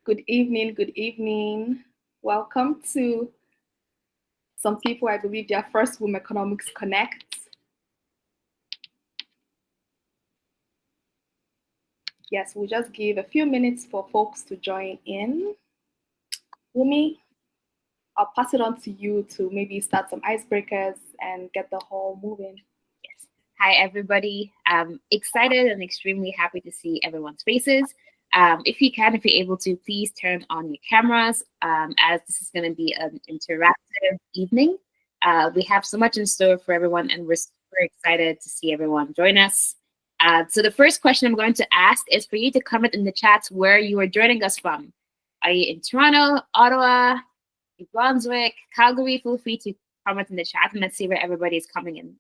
Good evening, good evening. Welcome to some people, I believe, their first WomEconomics Connect. Yes, we'll just give a few minutes for folks to join in. Wumi, I'll pass it on to you to maybe start some icebreakers and get the whole moving. Yes. Hi, everybody. I'm excited and extremely happy to see everyone's faces. If you're able to, please turn on your cameras as this is going to be an interactive evening. We have so much in store for everyone, and we're super excited to see everyone join us. So the first question I'm going to ask is for you to comment in the chats where you are joining us from. Are you in Toronto, Ottawa, New Brunswick, Calgary? Feel free to comment in the chat, and let's see where everybody is coming in.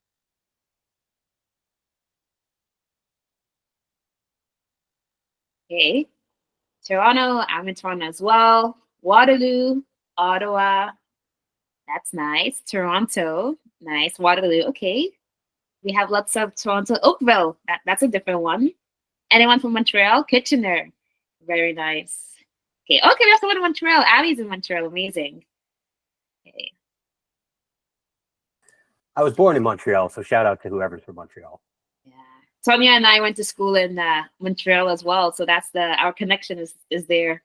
Okay, Toronto, I'm in Toronto as well. Waterloo, Ottawa, that's nice. Toronto, nice. Waterloo, okay. We have lots of Toronto, Oakville, that's a different one. Anyone from Montreal? Kitchener, very nice. Okay, we have someone in Montreal. Aly's in Montreal, amazing. Okay. I was born in Montreal, so shout out to whoever's from Montreal. Yeah, Tonya and I went to school in Montreal as well, so that's our connection is there.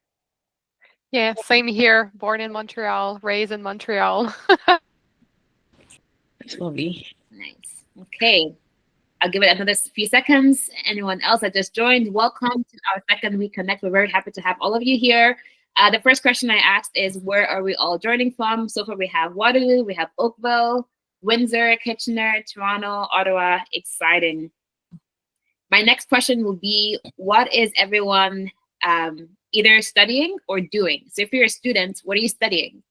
Yeah, same here. Born in Montreal, raised in Montreal. That's lovely. Nice. Okay, I'll give it another few seconds. Anyone else that just joined, welcome to our second Week Connect. We're very happy to have all of you here. The first question I asked is, where are we all joining from? So far, we have Waterloo, we have Oakville, Windsor, Kitchener, Toronto, Ottawa. Exciting. My next question will be, what is everyone either studying or doing? So if you're a student, what are you studying?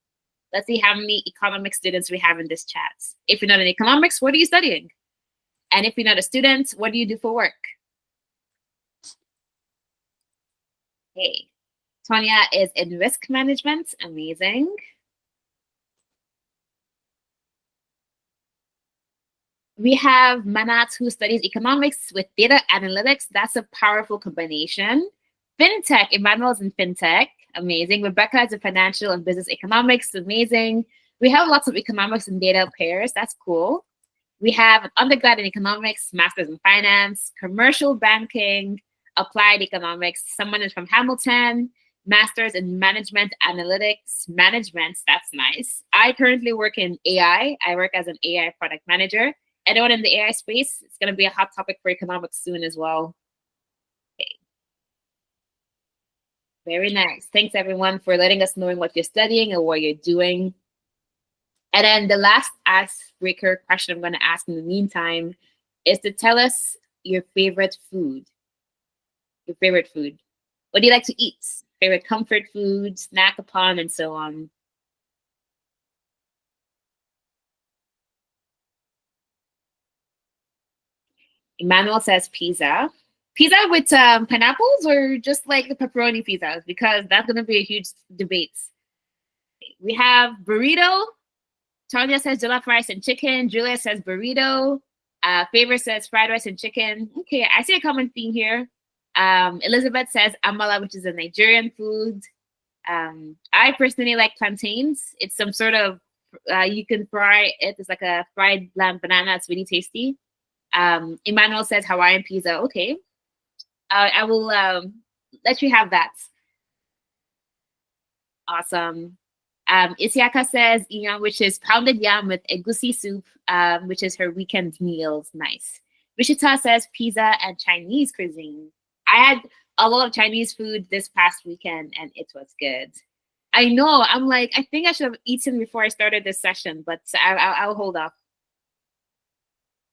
Let's see how many economics students we have in this chat. If you're not in economics, what are you studying? And if you're not a student, what do you do for work? Hey, Tonya is in risk management. Amazing. We have Manat, who studies economics with data analytics. That's a powerful combination. FinTech, Emmanuel's in FinTech. Amazing. Rebecca is in financial and business economics. Amazing. We have lots of economics and data pairs. That's cool. We have an undergrad in economics, master's in finance, commercial banking, applied economics. Someone is from Hamilton, master's in management analytics, management. That's nice. I currently work in AI. I work as an AI product manager. Anyone in the AI space? It's going to be a hot topic for economics soon as well. Okay. Very nice. Thanks, everyone, for letting us know what you're studying and what you're doing. And then the last icebreaker question I'm going to ask in the meantime is to tell us your favorite food. Your favorite food. What do you like to eat? Favorite comfort food, snack upon, and so on. Emmanuel says pizza. Pizza with pineapples or just like the pepperoni pizzas? Because that's going to be a huge debate. We have burrito. Tanya says jollof rice and chicken. Julia says burrito. Favor says fried rice and chicken. Okay, I see a common theme here. Elizabeth says amala, which is a Nigerian food. I personally like plantains. It's some sort of, you can fry it. It's like a fried lamb banana. It's really tasty. Emmanuel says Hawaiian pizza. Okay. I will let you have that. Awesome. Isiaka says yam, which is pounded yam with egusi soup, which is her weekend meals. Nice. Vishita says pizza and Chinese cuisine. I had a lot of Chinese food this past weekend, and it was good. I know. I'm like, I think I should have eaten before I started this session, but I'll hold off.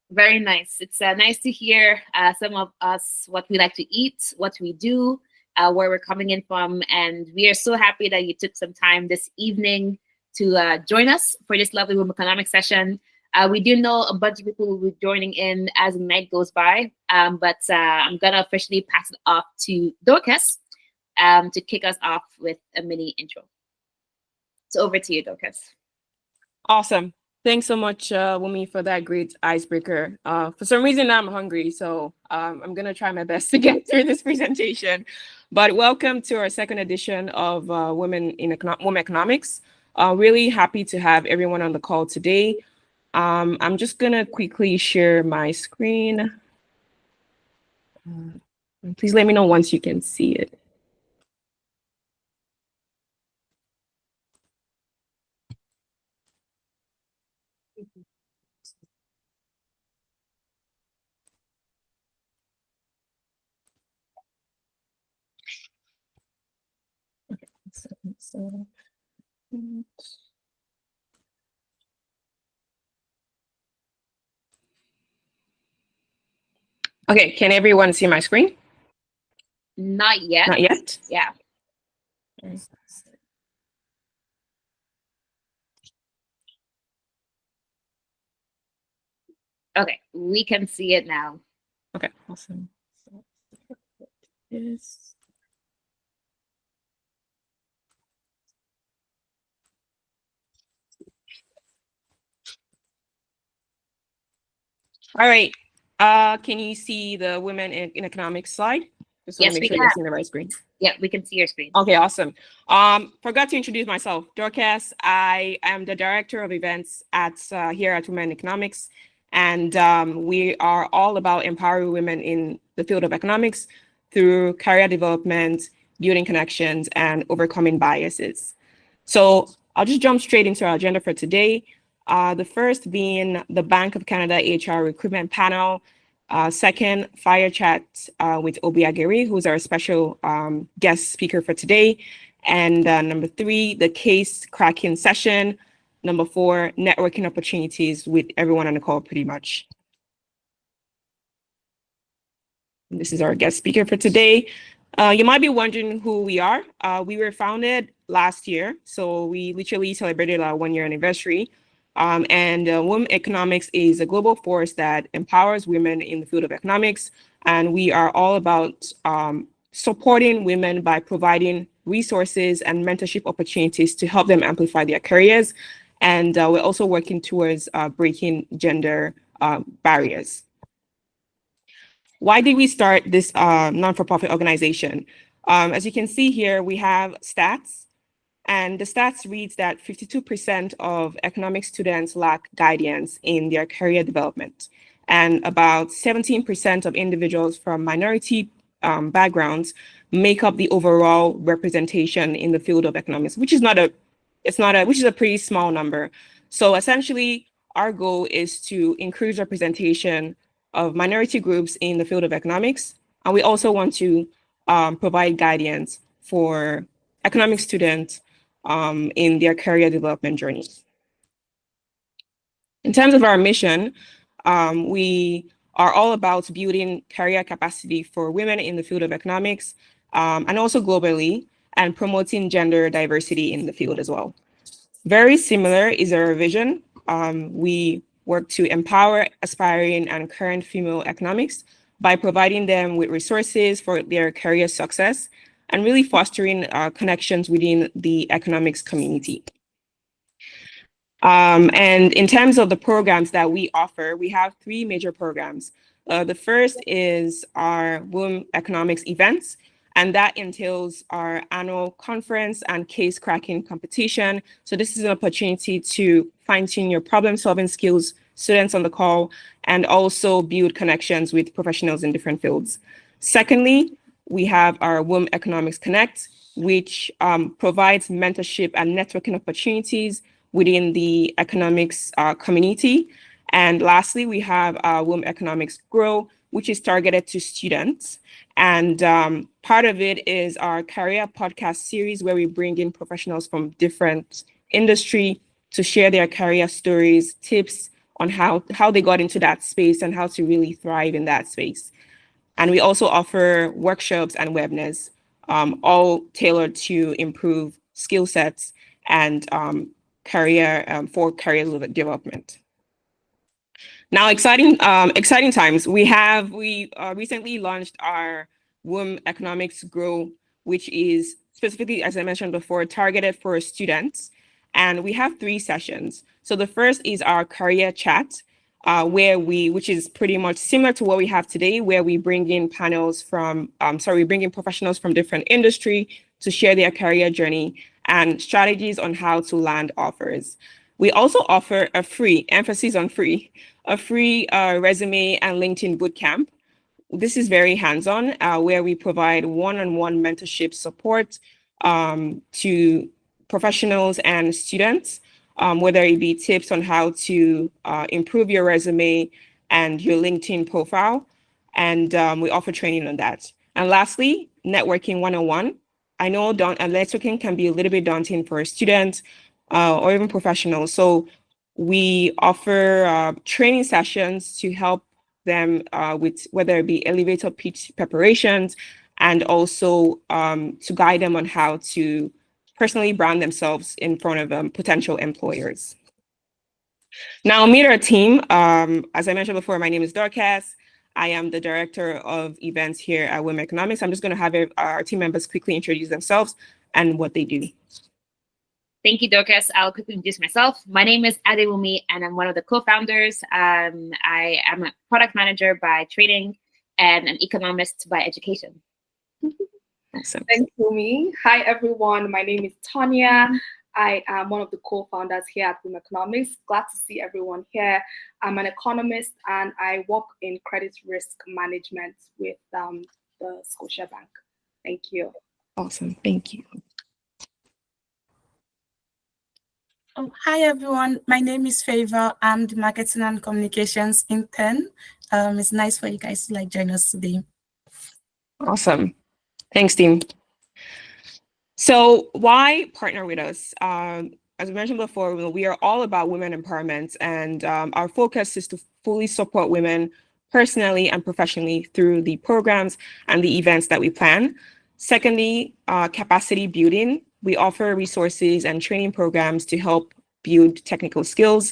Very nice. It's nice to hear some of us, what we like to eat, what we do, where we're coming in from. And we are so happy that you took some time this evening to join us for this lovely WomEconomics session. We do know a bunch of people will be joining in as the night goes by, but I'm going to officially pass it off to Dorcas to kick us off with a mini intro. So over to you, Dorcas. Awesome. Thanks so much, Wumi, for that great icebreaker. For some reason, I'm hungry, so I'm going to try my best to get through this presentation. But welcome to our second edition of WomEconomics. Really happy to have everyone on the call today. I'm just going to quickly share my screen. Please let me know once you can see it. Okay, can everyone see my screen? Not yet. Not yet? Yeah. Okay, we can see it now. Okay, awesome. Yes. All right. Can you see the women in economics slide? Just want Yes, to make we sure can. you're seeing the right screen. Yeah, we can see your screen. Okay, awesome. Forgot to introduce myself. Dorcas, I am the director of events at here at WomEconomics, and we are all about empowering women in the field of economics through career development, building connections, and overcoming biases. So I'll just jump straight into our agenda for today. The first being the Bank of Canada HR recruitment panel. Second, fire chat with Obiageri, who's our special guest speaker for today. And number three, the case cracking session. Number four, networking opportunities with everyone on the call pretty much. This is our guest speaker for today. You might be wondering who we are. We were founded last year, so we literally celebrated our 1-year anniversary. And WomEconomics is a global force that empowers women in the field of economics. And we are all about supporting women by providing resources and mentorship opportunities to help them amplify their careers. And we're also working towards breaking gender barriers. Why did we start this non-for-profit organization? As you can see here, we have stats. And the stats reads that 52% of economic students lack guidance in their career development. And about 17% of individuals from minority backgrounds make up the overall representation in the field of economics, which is a pretty small number. So essentially, our goal is to increase representation of minority groups in the field of economics. And we also want to provide guidance for economic students in their career development journeys. In terms of our mission, we are all about building career capacity for women in the field of economics and also globally, and promoting gender diversity in the field as well. Very similar is our vision. We work to empower aspiring and current female economics by providing them with resources for their career success and really fostering connections within the economics community. And in terms of the programs that we offer, we have 3 major programs. The first is our WomEconomics events, and that entails our annual conference and case cracking competition. So this is an opportunity to fine-tune your problem-solving skills, students on the call, and also build connections with professionals in different fields. Secondly, we have our WomEconomics Connect, which provides mentorship and networking opportunities within the economics community. And lastly, we have our WomEconomics Grow, which is targeted to students. And part of it is our career podcast series where we bring in professionals from different industry to share their career stories, tips on how they got into that space and how to really thrive in that space. And we also offer workshops and webinars, all tailored to improve skill sets and career development. Now, exciting times. We recently launched our WomEconomics Grow, which is specifically, as I mentioned before, targeted for students. And we have 3 sessions. So the first is our career chat, which is pretty much similar to what we have today, where we bring in we bring in professionals from different industry to share their career journey and strategies on how to land offers. We also offer a free, emphasis on free, resume and LinkedIn bootcamp. This is very hands-on, where we provide one-on-one mentorship support to professionals and students, whether it be tips on how to improve your resume and your LinkedIn profile. And we offer training on that. And lastly, networking 101. I know networking can be a little bit daunting for students or even professionals. So we offer training sessions to help them with whether it be elevator pitch preparations, and also to guide them on how to personally brand themselves in front of potential employers. Now, meet our team. As I mentioned before, my name is Dorcas. I am the director of events here at WomEconomics. I'm just going to have our team members quickly introduce themselves and what they do. Thank you, Dorcas. I'll quickly introduce myself. My name is Adewumi, and I'm one of the co-founders. I am a product manager by training and an economist by education. Awesome. Thanks, Wumi. Hi, everyone. My name is Tanya. I am one of the co-founders here at WomEconomics. Glad to see everyone here. I'm an economist, and I work in credit risk management with the Scotiabank. Thank you. Awesome. Thank you. Oh, hi, everyone. My name is Favor. I'm the marketing and communications intern. It's nice for you guys to join us today. Awesome. Thanks, team. So why partner with us? As I mentioned before, we are all about women empowerment, and our focus is to fully support women personally and professionally through the programs and the events that we plan. Secondly, capacity building. We offer resources and training programs to help build technical skills.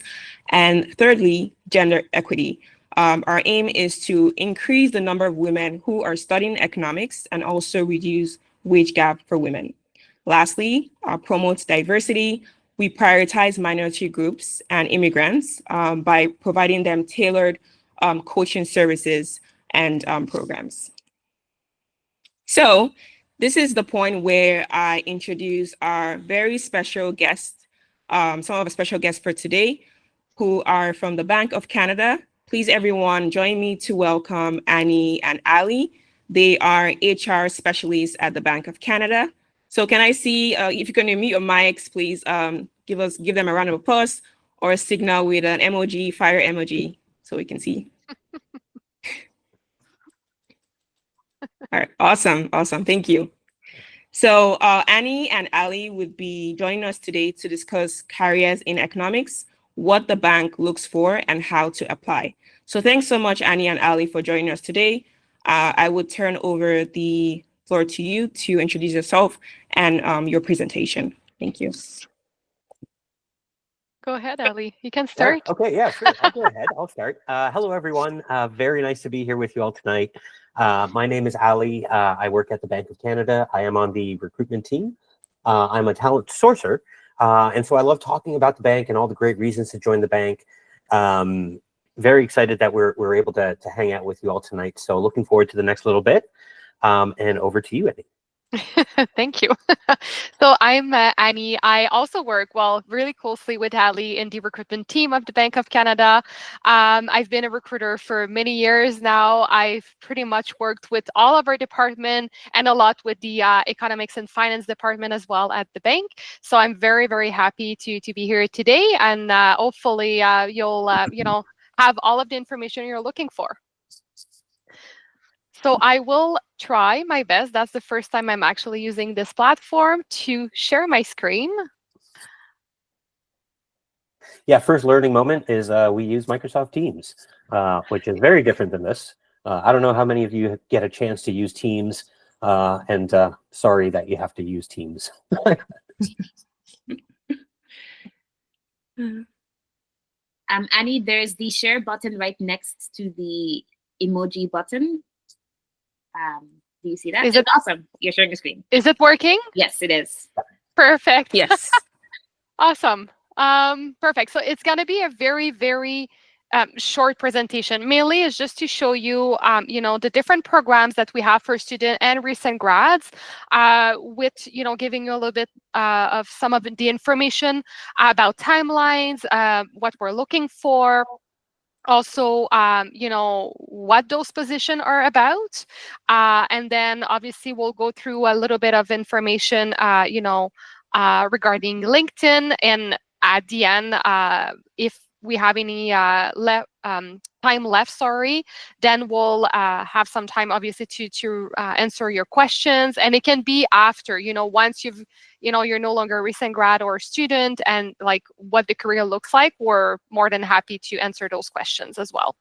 And thirdly, gender equity. Our aim is to increase the number of women who are studying economics and also reduce wage gap for women. Lastly, promote diversity. We prioritize minority groups and immigrants by providing them tailored coaching services and programs. So this is the point where I introduce our very special guests, some of our special guests for today, who are from the Bank of Canada. Please, everyone, join me to welcome Annie and Ali. They are HR specialists at the Bank of Canada. So can I see, if you can unmute your mics, please give them a round of applause or a signal with an emoji, fire emoji, so we can see. All right, awesome, thank you. So Annie and Ali would be joining us today to discuss careers in economics, what the bank looks for, and how to apply. So thanks so much, Annie and Ali, for joining us today. I would turn over the floor to you to introduce yourself and your presentation. Thank you. Go ahead, Ali. You can start. Yeah, okay, yeah, sure. I'll go ahead. I'll start. Hello, everyone. Very nice to be here with you all tonight. My name is Ali. I work at the Bank of Canada. I am on the recruitment team. I'm a talent sourcer. And so I love talking about the bank and all the great reasons to join the bank. Very excited that we're able to hang out with you all tonight. So looking forward to the next little bit. And over to you, Annie. Thank you. So I'm Annie. I also work, really closely with Ali in the recruitment team of the Bank of Canada. I've been a recruiter for many years now. I've pretty much worked with all of our department and a lot with the economics and finance department as well at the bank. So I'm very, very happy to be here today, and hopefully you'll have all of the information you're looking for. So I will try my best. That's the first time I'm actually using this platform to share my screen. Yeah, first learning moment is we use Microsoft Teams, which is very different than this. I don't know how many of you get a chance to use Teams, and sorry that you have to use Teams. Annie, there's the share button right next to the emoji button. Do you see that? Is it awesome? You're sharing your screen. Is it working? Yes, it is. Perfect. Yes. Awesome. Perfect. So it's going to be a very, very short presentation. Mainly is just to show you, the different programs that we have for student and recent grads, with, giving you a little bit of some of the information about timelines, what we're looking for. Also, what those positions are about. And then obviously we'll go through a little bit of information, regarding LinkedIn. And at the end, if we have any time left, sorry, then we'll have some time obviously to answer your questions. And it can be after, once you're no longer a recent grad or student, and like what the career looks like, we're more than happy to answer those questions as well.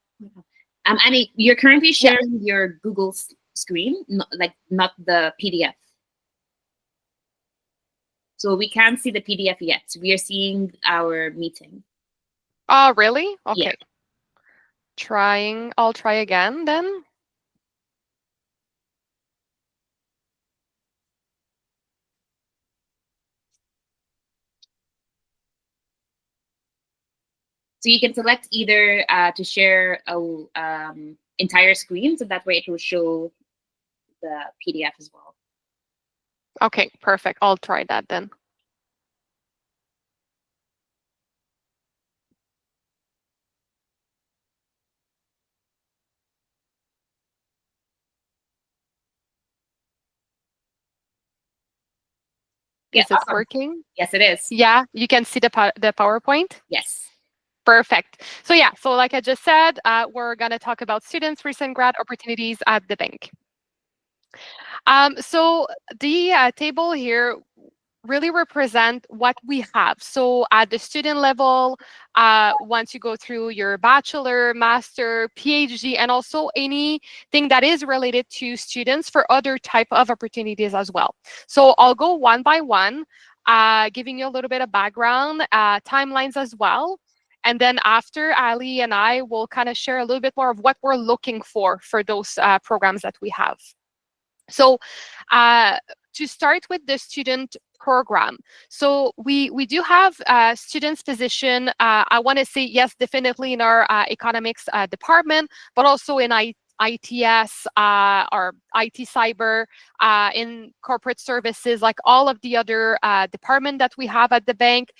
Annie, you're currently sharing your Google screen, not the PDF. So we can't see the PDF yet. We are seeing our meeting. Oh, really? Okay. Yeah. I'll try again then. So you can select either to share a entire screen, so that way it will show the PDF as well. Okay, perfect. I'll try that then. Is it working? Yes, it is. Yeah, you can see the PowerPoint? Yes. Perfect. So yeah, so like I just said, we're going to talk about students' recent grad opportunities at the bank. So the table here really represent what we have. So at the student level, once you go through your bachelor, master, PhD, and also anything that is related to students for other type of opportunities as well. So I'll go one by one, giving you a little bit of background, timelines as well. And then after, Ali and I will kind of share a little bit more of what we're looking for those programs that we have. So to start with the student program. So we do have students position, I want to say, yes, definitely in our economics department, but also in ITS or IT cyber, in corporate services, like all of the other department that we have at the bank,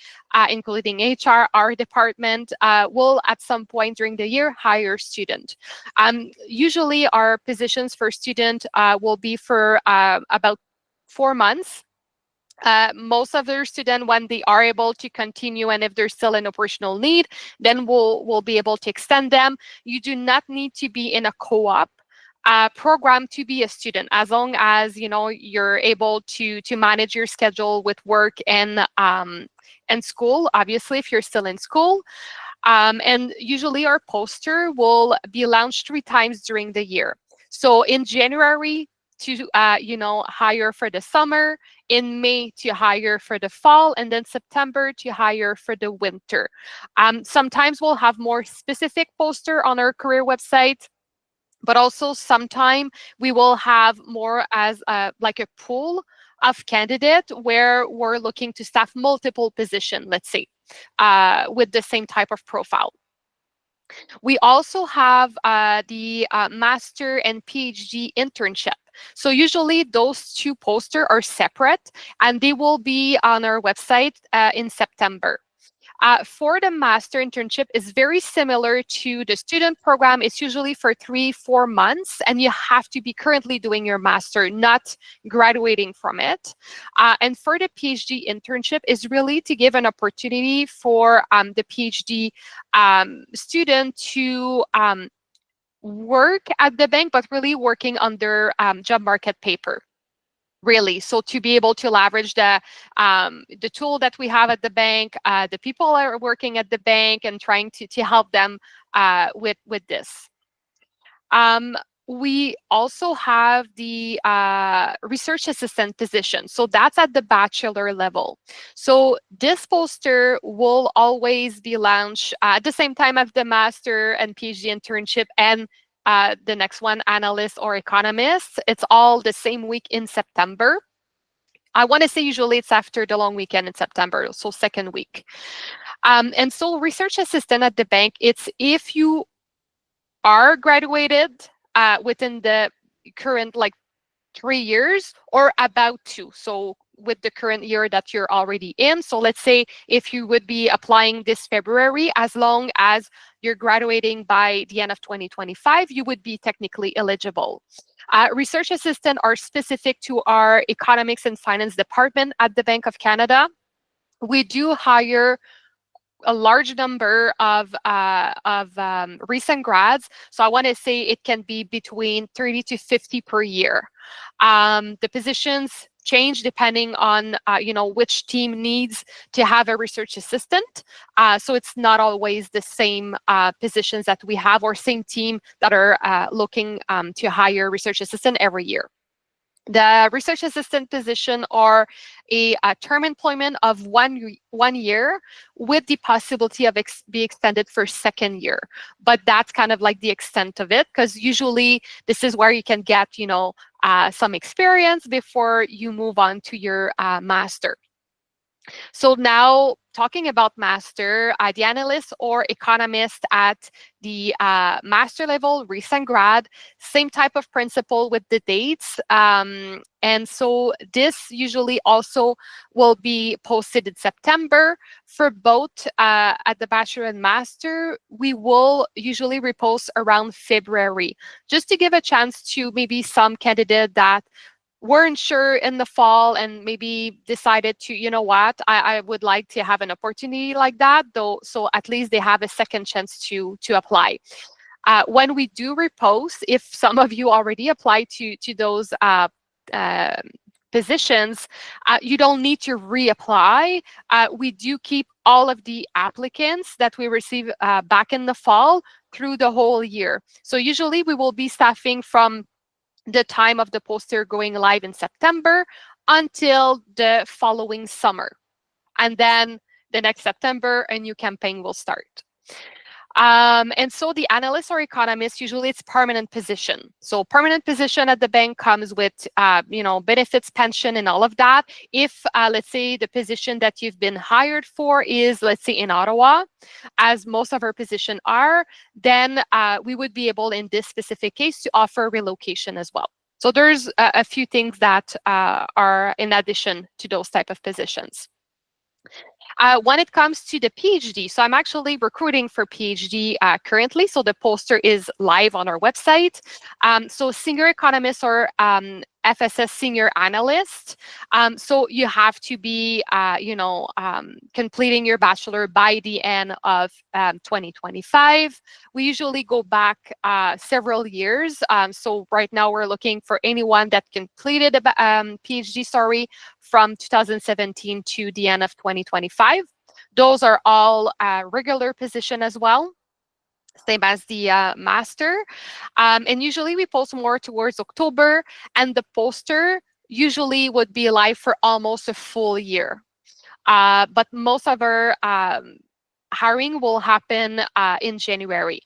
including HR, our department will at some point during the year hire student. Usually our positions for student will be for about 4 months. Most of their students, when they are able to continue, and if there's still an operational need, then we'll be able to extend them. You do not need to be in a co-op program to be a student, as long as you're able to manage your schedule with work and school. Obviously, if you're still in school. And usually our poster will be launched 3 times during the year. So in January to hire for the summer, in May to hire for the fall, and then September to hire for the winter. Sometimes we'll have more specific poster on our career website, but also sometime we will have more as like a pool of candidate where we're looking to staff multiple positions, let's say, with the same type of profile. We also have the master and PhD internship. So usually those 2 posters are separate, and they will be on our website in September. For the master internship is very similar to the student program. It's usually for 3-4 months, and you have to be currently doing your master, not graduating from it. And for the PhD internship is really to give an opportunity for the PhD student to work at the bank, but really working on their job market paper. Really, so to be able to leverage the tool that we have at the bank, the people are working at the bank, and trying to help them with this. We also have the research assistant position. So that's at the bachelor level. So this poster will always be launched at the same time as the master and PhD internship, and the next one, analyst or economist. It's all the same week in September. I want to say usually it's after the long weekend in September, so second week. And so research assistant at the bank, it's if you are graduated within the current 3 years or about to. So with the current year that you're already in. So let's say if you would be applying this February, as long as you're graduating by the end of 2025, you would be technically eligible. Research assistant are specific to our economics and finance department at the Bank of Canada. We do hire a large number of recent grads. So I want to say it can be between 30 to 50 per year. The positions change depending on which team needs to have a research assistant. So it's not always the same positions that we have or same team that are looking to hire research assistant every year. The research assistant position are a term employment of one year with the possibility of be extended for second year. But that's kind of like the extent of it, because usually this is where you can get, some experience before you move on to your master. So now talking about master, the analyst or economist at the master level, recent grad, same type of principle with the dates. And so this usually also will be posted in September. For both at the bachelor and master, we will usually repost around February, just to give a chance to maybe some candidate that weren't sure in the fall and maybe decided to, I would like to have an opportunity like that, though, so at least they have a second chance to apply. When we do repost, if some of you already applied to those positions, you don't need to reapply. We do keep all of the applicants that we receive back in the fall through the whole year. So usually we will be staffing from the time of the poster going live in September until the following summer. And then the next September, a new campaign will start. And so the analyst or economist, usually it's permanent position. So permanent position at the bank comes with, benefits, pension, and all of that. If, let's say, the position that you've been hired for is, let's say, in Ottawa, as most of our positions are, then we would be able, in this specific case, to offer relocation as well. So there's a few things that are in addition to those type of positions. When it comes to the PhD, so I'm actually recruiting for PhD currently. So the poster is live on our website. So senior economist or FSS senior analyst. So you have to be, completing your bachelor by the end of 2025. We usually go back several years. So right now we're looking for anyone that completed a PhD, from 2017 to the end of 2025. Those are all regular position as well, same as the master. And usually we post more towards October, and the poster usually would be live for almost a full year. But most of our hiring will happen in January.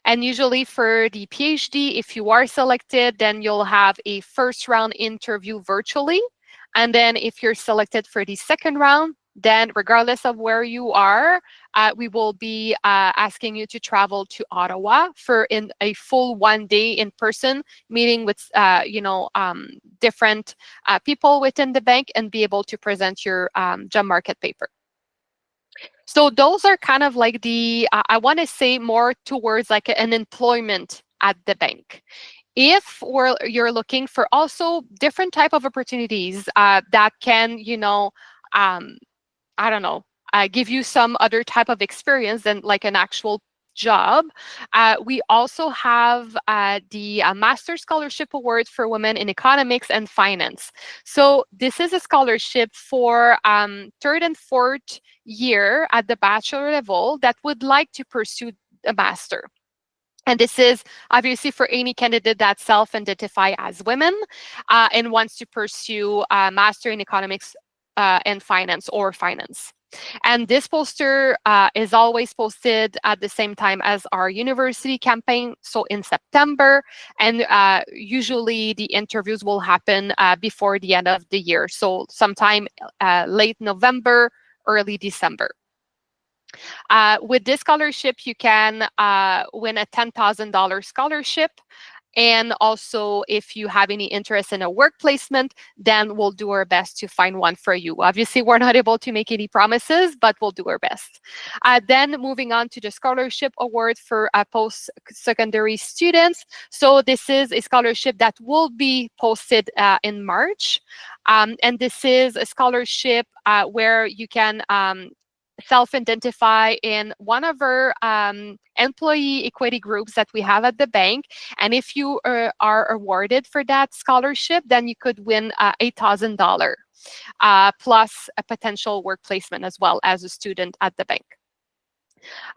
And usually for the PhD, if you are selected, then you'll have a first round interview virtually. And then if you're selected for the second round, then regardless of where you are, we will be asking you to travel to Ottawa for a full 1 day in-person meeting with, different people within the bank and be able to present your job market paper. So those are kind of like the, I want to say more towards like an employment at the bank. If you're looking for also different type of opportunities that can, give you some other type of experience than like an actual job, we also have the Master Scholarship Award for Women in Economics and Finance. So this is a scholarship for third and fourth year at the bachelor level that would like to pursue a master. And this is obviously for any candidate that self-identify as women and wants to pursue a master in economics and finance or finance. And this poster is always posted at the same time as our university campaign, so in September. And usually the interviews will happen before the end of the year, so sometime late November, early December. With this scholarship, you can win a $10,000 scholarship. And also, if you have any interest in a work placement, then we'll do our best to find one for you. Obviously, we're not able to make any promises, but we'll do our best. Then moving on to the scholarship award for post-secondary students. So this is a scholarship that will be posted in March. And this is a scholarship where you can self-identify in one of our employee equity groups that we have at the bank. And if you are awarded for that scholarship, then you could win $8,000 plus a potential work placement as well as a student at the bank.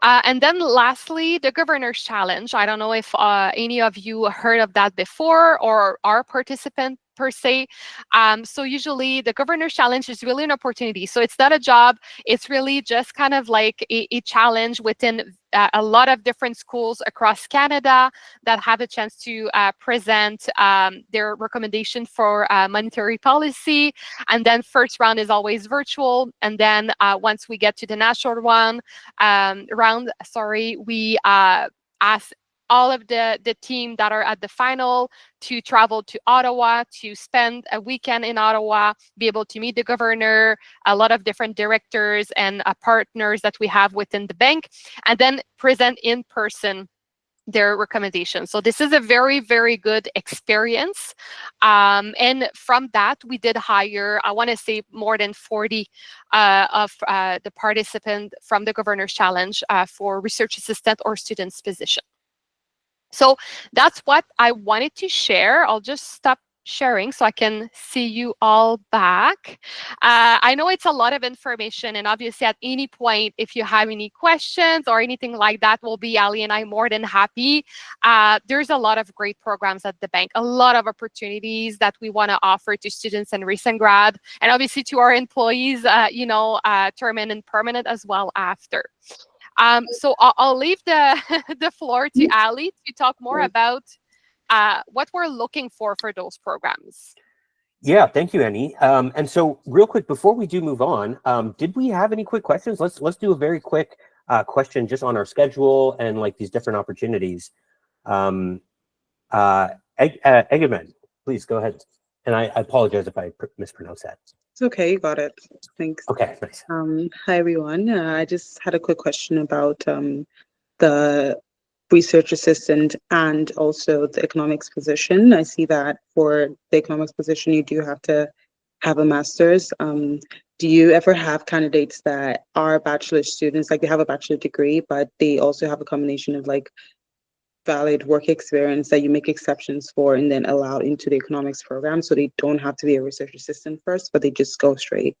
And then lastly, the Governor's Challenge. I don't know if any of you heard of that before or are participant per se. So usually the Governor's Challenge is really an opportunity. So it's not a job. It's really just kind of like a challenge within a lot of different schools across Canada that have a chance to present their recommendation for monetary policy. And then first round is always virtual. And then once we get to the national round, we ask all of the team that are at the final to travel to Ottawa, to spend a weekend in Ottawa, be able to meet the governor, a lot of different directors and partners that we have within the bank, and then present in person their recommendations. So this is a very, very good experience. And from that, we did hire, I want to say more than 40 of the participants from the Governor's Challenge for research assistant or students position. So that's what I wanted to share. I'll just stop sharing so I can see you all back. I know it's a lot of information, and obviously at any point, if you have any questions or anything like that, we'll be Ali and I more than happy. There's a lot of great programs at the bank, a lot of opportunities that we want to offer to students and recent grad, and obviously to our employees, term and permanent as well after. So I'll leave the floor to Ali to talk more about what we're looking for those programs. Yeah, thank you, Annie. And so real quick, before we do move on, did we have any quick questions? Let's do a very quick question just on our schedule and like these different opportunities. Egemen, please go ahead. And I apologize if I mispronounced that. It's okay, you got it. Thanks. Okay, nice. Hi, everyone. I just had a quick question about the research assistant and also the economics position. I see that for the economics position, you do have to have a master's. Do you ever have candidates that are bachelor students, like they have a bachelor degree, but they also have a combination of like valid work experience that you make exceptions for and then allow into the economics program, so they don't have to be a research assistant first, but they just go straight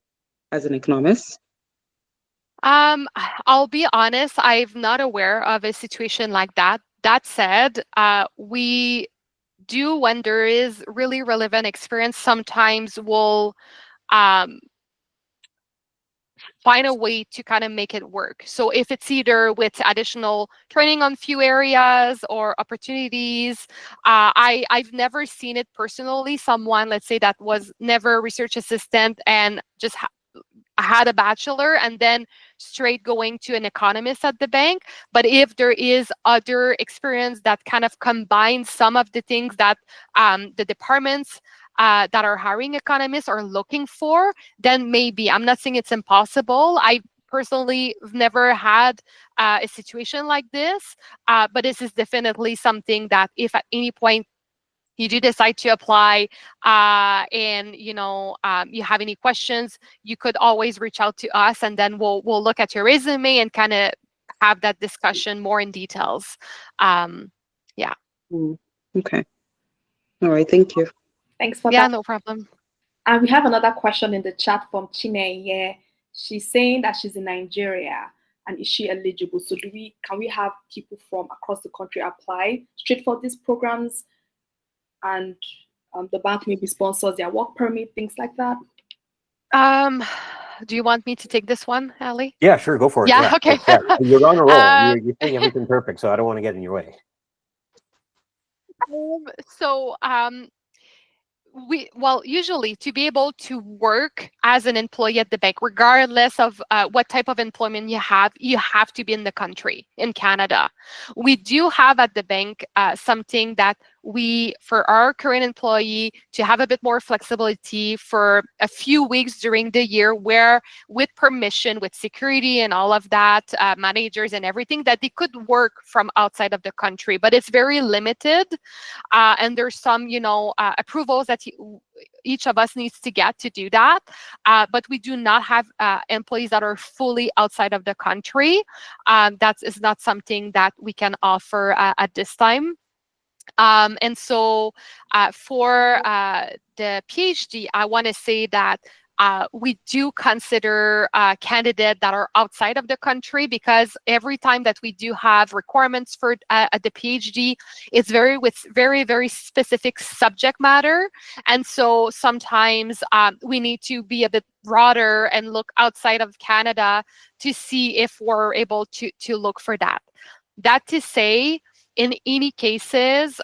as an economist? I'll be honest, I'm not aware of a situation like that. That said, we do, when there is really relevant experience, sometimes we'll find a way to kind of make it work. So if it's either with additional training on few areas or opportunities, I've never seen it personally. Someone, let's say, that was never a research assistant and just had a bachelor and then straight going to an economist at the bank. But if there is other experience that kind of combines some of the things that the departments that are hiring economists are looking for, then maybe. I'm not saying it's impossible. I personally have never had a situation like this, but this is definitely something that if at any point you do decide to apply and you have any questions, you could always reach out to us, and then we'll look at your resume and kind of have that discussion more in details. Yeah. Okay. All right. Thank you. Thanks for that. Yeah, no problem. And we have another question in the chat from Chineye. She's saying that she's in Nigeria, and is she eligible? So can we have people from across the country apply straight for these programs? And the bank maybe sponsors their work permit, things like that? Do you want me to take this one, Ali? Yeah, sure, go for it. Yeah, okay. Yeah. You're on a roll. Uh, You're saying everything perfect, so I don't want to get in your way. So usually to be able to work as an employee at the bank, regardless of what type of employment you have to be in the country, in Canada. We do have at the bank something that for our current employee to have a bit more flexibility for a few weeks during the year where, with permission, with security and all of that, managers and everything, that they could work from outside of the country, but it's very limited. And there's some, approvals that each of us needs to get to do that. But we do not have employees that are fully outside of the country. That is not something that we can offer at this time. And so for the PhD, I want to say that we do consider candidates that are outside of the country, because every time that we do have requirements for at the PhD, it's with very, very specific subject matter. And so sometimes we need to be a bit broader and look outside of Canada to see if we're able to look for that. That to say, in any cases,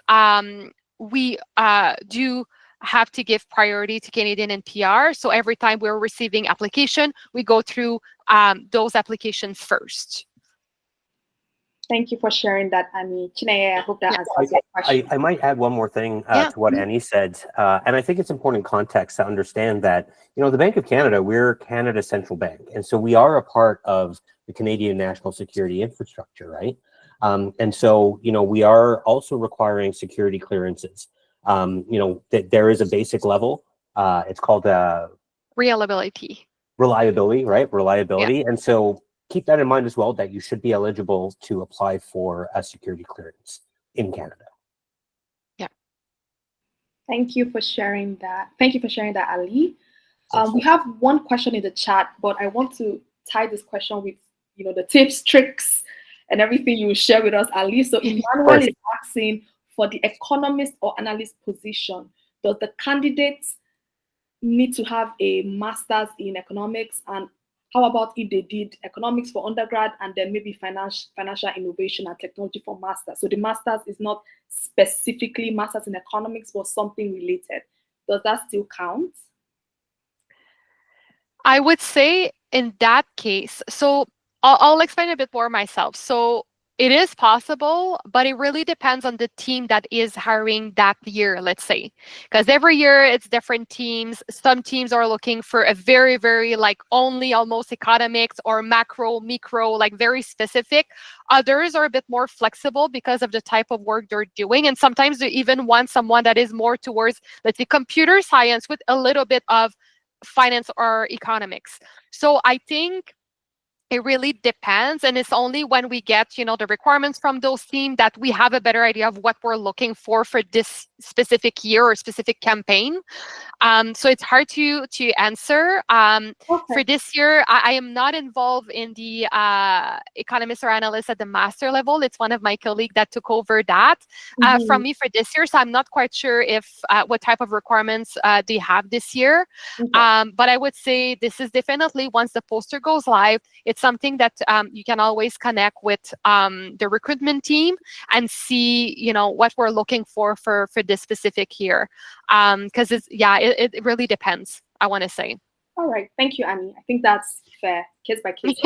we do have to give priority to Canadian and PR. So every time we're receiving application, we go through those applications first. Thank you for sharing that, Annie. Chineye, I hope that answers your question. I might add one more thing to what Annie said. And I think it's important context to understand that, the Bank of Canada, we're Canada's central bank. And so we are a part of the Canadian national security infrastructure, right? And so, we are also requiring security clearances. That there is a basic level. It's called reliability, right? Reliability. Yeah. And so keep that in mind as well, that you should be eligible to apply for a security clearance in Canada. Yeah. Thank you for sharing that. Thank you for sharing that, Ali. We have one question in the chat, but I want to tie this question with, the tips, tricks, and everything you share with us, Ali. So Emmanuel is asking, for the economist or analyst position, does the candidate need to have a master's in economics? And how about if they did economics for undergrad and then maybe financial innovation and technology for master's? So the master's is not specifically master's in economics, but something related. Does that still count? I would say in that case, so I'll explain a bit more myself. So it is possible, but it really depends on the team that is hiring that year, let's say. Because every year it's different teams. Some teams are looking for a very, very only almost economics or macro, micro, very specific. Others are a bit more flexible because of the type of work they're doing. And sometimes they even want someone that is more towards, let's say, computer science with a little bit of finance or economics. So I think it really depends, and it's only when we get, the requirements from those teams that we have a better idea of what we're looking for this specific year or specific campaign. So it's hard to answer. For this year, I am not involved in the economist or analyst at the master level. It's one of my colleagues that took over that from me for this year. So I'm not quite sure if what type of requirements they have this year. But I would say this is definitely, once the poster goes live, it's something that you can always connect with the recruitment team and see, what we're looking for this specific year. Because it really depends, I want to say. All right. Thank you, Annie. I think that's fair, case by case.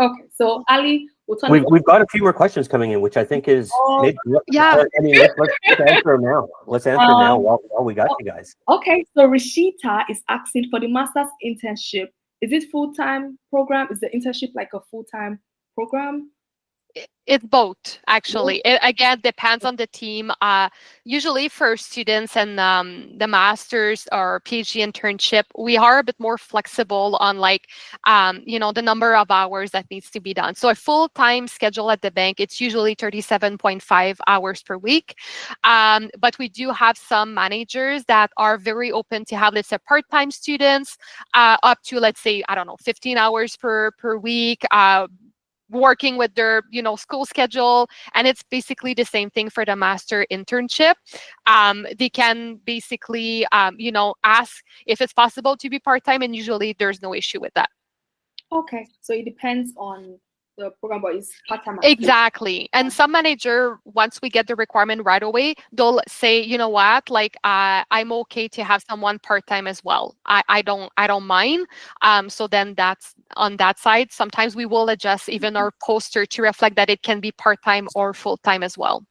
Okay. So, Ali, we've got a few more questions coming in, which I think is let's answer them now. Let's answer now while we got you guys. Okay. So Rishita is asking, for the master's internship, is it full-time program? Is the internship like a full-time program? It's both, actually. It again depends on the team. Usually for students and the master's or PhD internship, we are a bit more flexible on the number of hours that needs to be done. So a full-time schedule at the bank, it's usually 37.5 hours per week. But we do have some managers that are very open to have, let's say, part-time students up to, let's say, 15 hours per week. working with their school schedule, and it's basically the same thing for the master internship. They can basically ask if it's possible to be part-time, and usually there's no issue with that. Okay, so it depends on the program, but it's part-time. Exactly. And some manager, once we get the requirement right away, they'll say, you know what, like I'm okay to have someone part-time as well. I don't mind. So then that's on that side. Sometimes we will adjust even our poster to reflect that it can be part-time or full-time as well.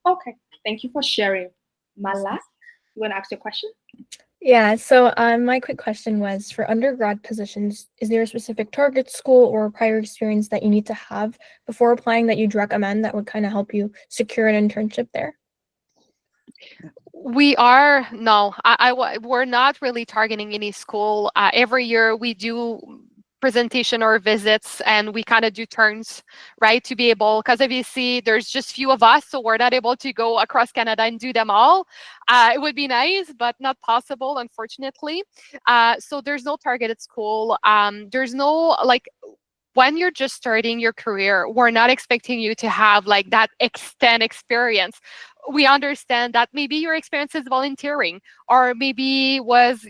Okay, thank you for sharing. Mala, you want to ask your question? Yeah, so my quick question was, for undergrad positions, is there a specific target school or prior experience that you need to have before applying that you'd recommend that would kind of help you secure an internship there? We're not really targeting any school. Every year we do presentation or visits, and we kind of do turns, right, to be able, because obviously there's just few of us, so we're not able to go across Canada and do them all. It would be nice, but not possible, unfortunately. So there's no targeted school. There's no, like, when you're just starting your career, we're not expecting you to have like that extent experience. We understand that maybe your experience is volunteering, or maybe was,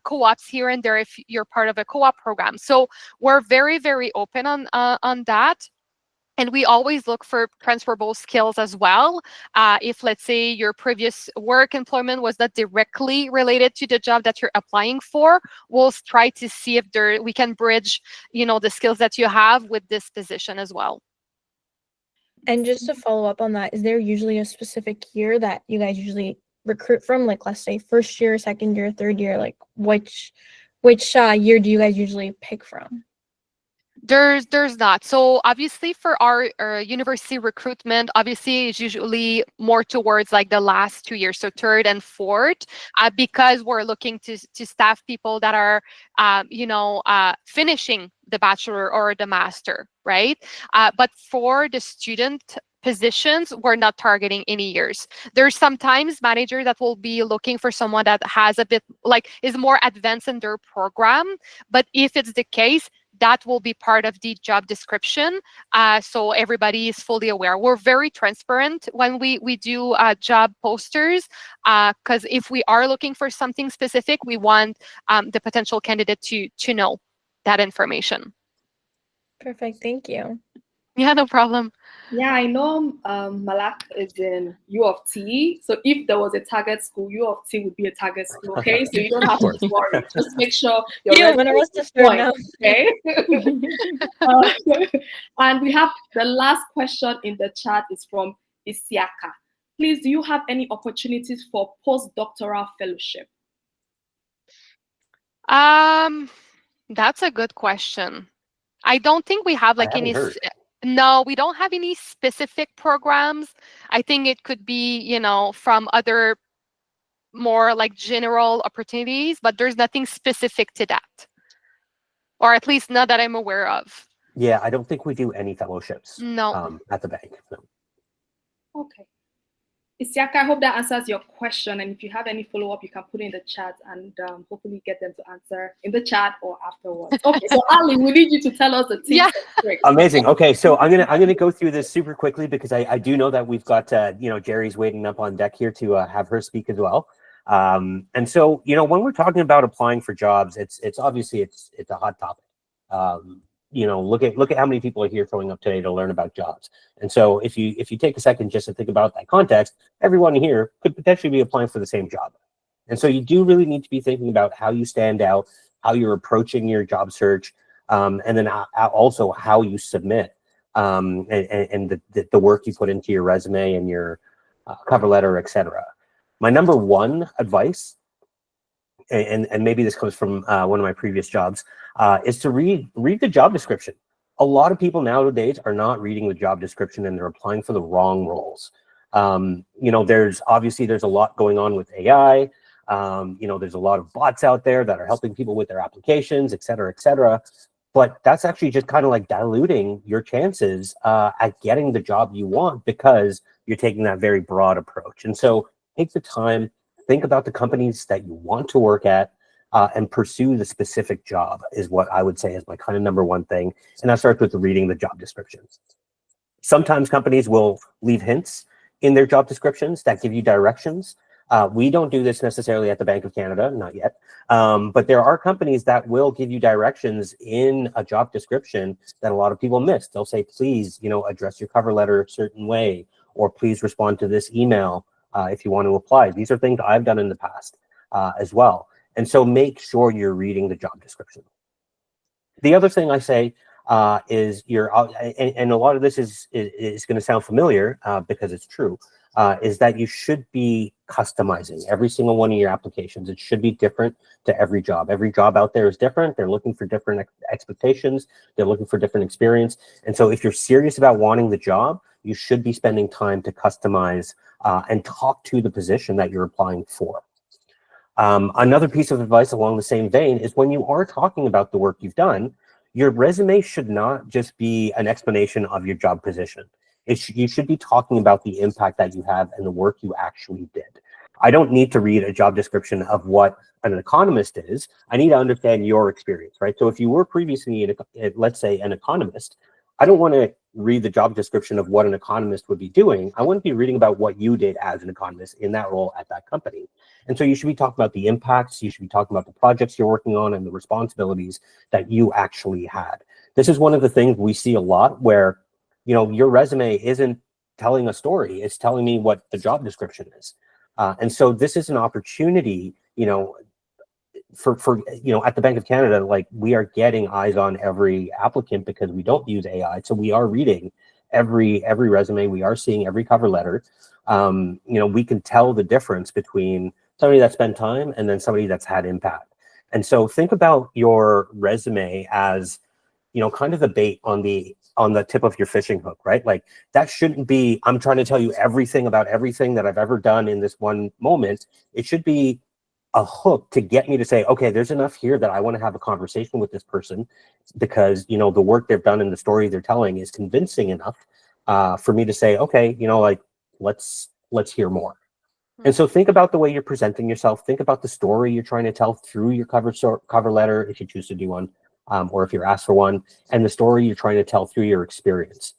co-ops here and there if you're part of a co-op program. So we're very, very open on that. And we always look for transferable skills as well. If, let's say, your previous work employment was not directly related to the job that you're applying for, we'll try to see if we can bridge, the skills that you have with this position as well. And just to follow up on that, is there usually a specific year that you guys usually recruit from? Like, let's say first year, second year, third year, like which year do you guys usually pick from? There's not. So obviously for our university recruitment, obviously it's usually more towards like the last 2 years, so third and fourth, because we're looking to staff people that are, finishing the bachelor or the master, right? But for the student positions, we're not targeting any years. There's sometimes managers that will be looking for someone that has a bit, like, is more advanced in their program. But if it's the case, that will be part of the job description. So everybody is fully aware. We're very transparent when we do job posters, because if we are looking for something specific, we want the potential candidate to know that information. Perfect, thank you. Yeah, no problem. Yeah, I know Malak is in U of T. So if there was a target school, U of T would be a target school, okay? So you don't have to worry. Just make sure you're ready. Okay? And we have the last question in the chat is from Isiaka. Please, do you have any opportunities for postdoctoral fellowship? That's a good question. I don't think we have like any. No, we don't have any specific programs. I think it could be, from other more like general opportunities, but there's nothing specific to that, or at least not that I'm aware of. Yeah, I don't think we do any fellowships. No. At the bank. No. Okay. Isiaka, I hope that answers your question. And if you have any follow-up, you can put it in the chat and hopefully get them to answer in the chat or afterwards. Okay, so Ali, we need you to tell us the tips and tricks. Amazing. Okay, so I'm gonna go through this super quickly because I do know that we've got Jerry's waiting up on deck here to have her speak as well. And so when we're talking about applying for jobs, it's obviously it's a hot topic. Look at how many people are here showing up today to learn about jobs. And so if you take a second just to think about that context, everyone here could potentially be applying for the same job. And so you do really need to be thinking about how you stand out, how you're approaching your job search, and then also how you submit and the work you put into your resume and your cover letter, etc. My number one advice, and maybe this comes from one of my previous jobs, is to read the job description. A lot of people nowadays are not reading the job description and they're applying for the wrong roles. There's a lot going on with AI. There's a lot of bots out there that are helping people with their applications, et cetera, et cetera. But that's actually just kind of like diluting your chances at getting the job you want because you're taking that very broad approach. And so take the time, think about the companies that you want to work at, and pursue the specific job is what I would say is my kind of number one thing. And that starts with reading the job descriptions. Sometimes companies will leave hints in their job descriptions that give you directions. We don't do this necessarily at the Bank of Canada, not yet, but there are companies that will give you directions in a job description that a lot of people miss. They'll say, please, address your cover letter a certain way, or please respond to this email if you want to apply. These are things I've done in the past as well. And so make sure you're reading the job description. The other thing I say is and a lot of this is going to sound familiar because it's true, is that you should be customizing every single one of your applications. It should be different to every job. Every job out there is different. They're looking for different expectations. They're looking for different experience. And so if you're serious about wanting the job, you should be spending time to customize and talk to the position that you're applying for. Another piece of advice along the same vein is when you are talking about the work you've done, your resume should not just be an explanation of your job position. You should be talking about the impact that you have and the work you actually did. I don't need to read a job description of what an economist is. I need to understand your experience, right? So if you were previously, let's say, an economist, I don't want to read the job description of what an economist would be doing. I want to be reading about what you did as an economist in that role at that company. And so you should be talking about the impacts, you should be talking about the projects you're working on and the responsibilities that you actually had. This is one of the things we see a lot where, your resume isn't telling a story, it's telling me what the job description is. And so this is an opportunity, for at the Bank of Canada, like we are getting eyes on every applicant because we don't use AI. So we are reading every resume, we are seeing every cover letter. We can tell the difference between somebody that spent time and then somebody that's had impact. And so think about your resume as, kind of the bait on the tip of your fishing hook, right? Like that shouldn't be, I'm trying to tell you everything about everything that I've ever done in this one moment. It should be a hook to get me to say, okay, there's enough here that I want to have a conversation with this person because, the work they've done and the story they're telling is convincing enough for me to say, okay, let's hear more. And so think about the way you're presenting yourself. Think about the story you're trying to tell through your cover letter, if you choose to do one, or if you're asked for one, and the story you're trying to tell through your experience.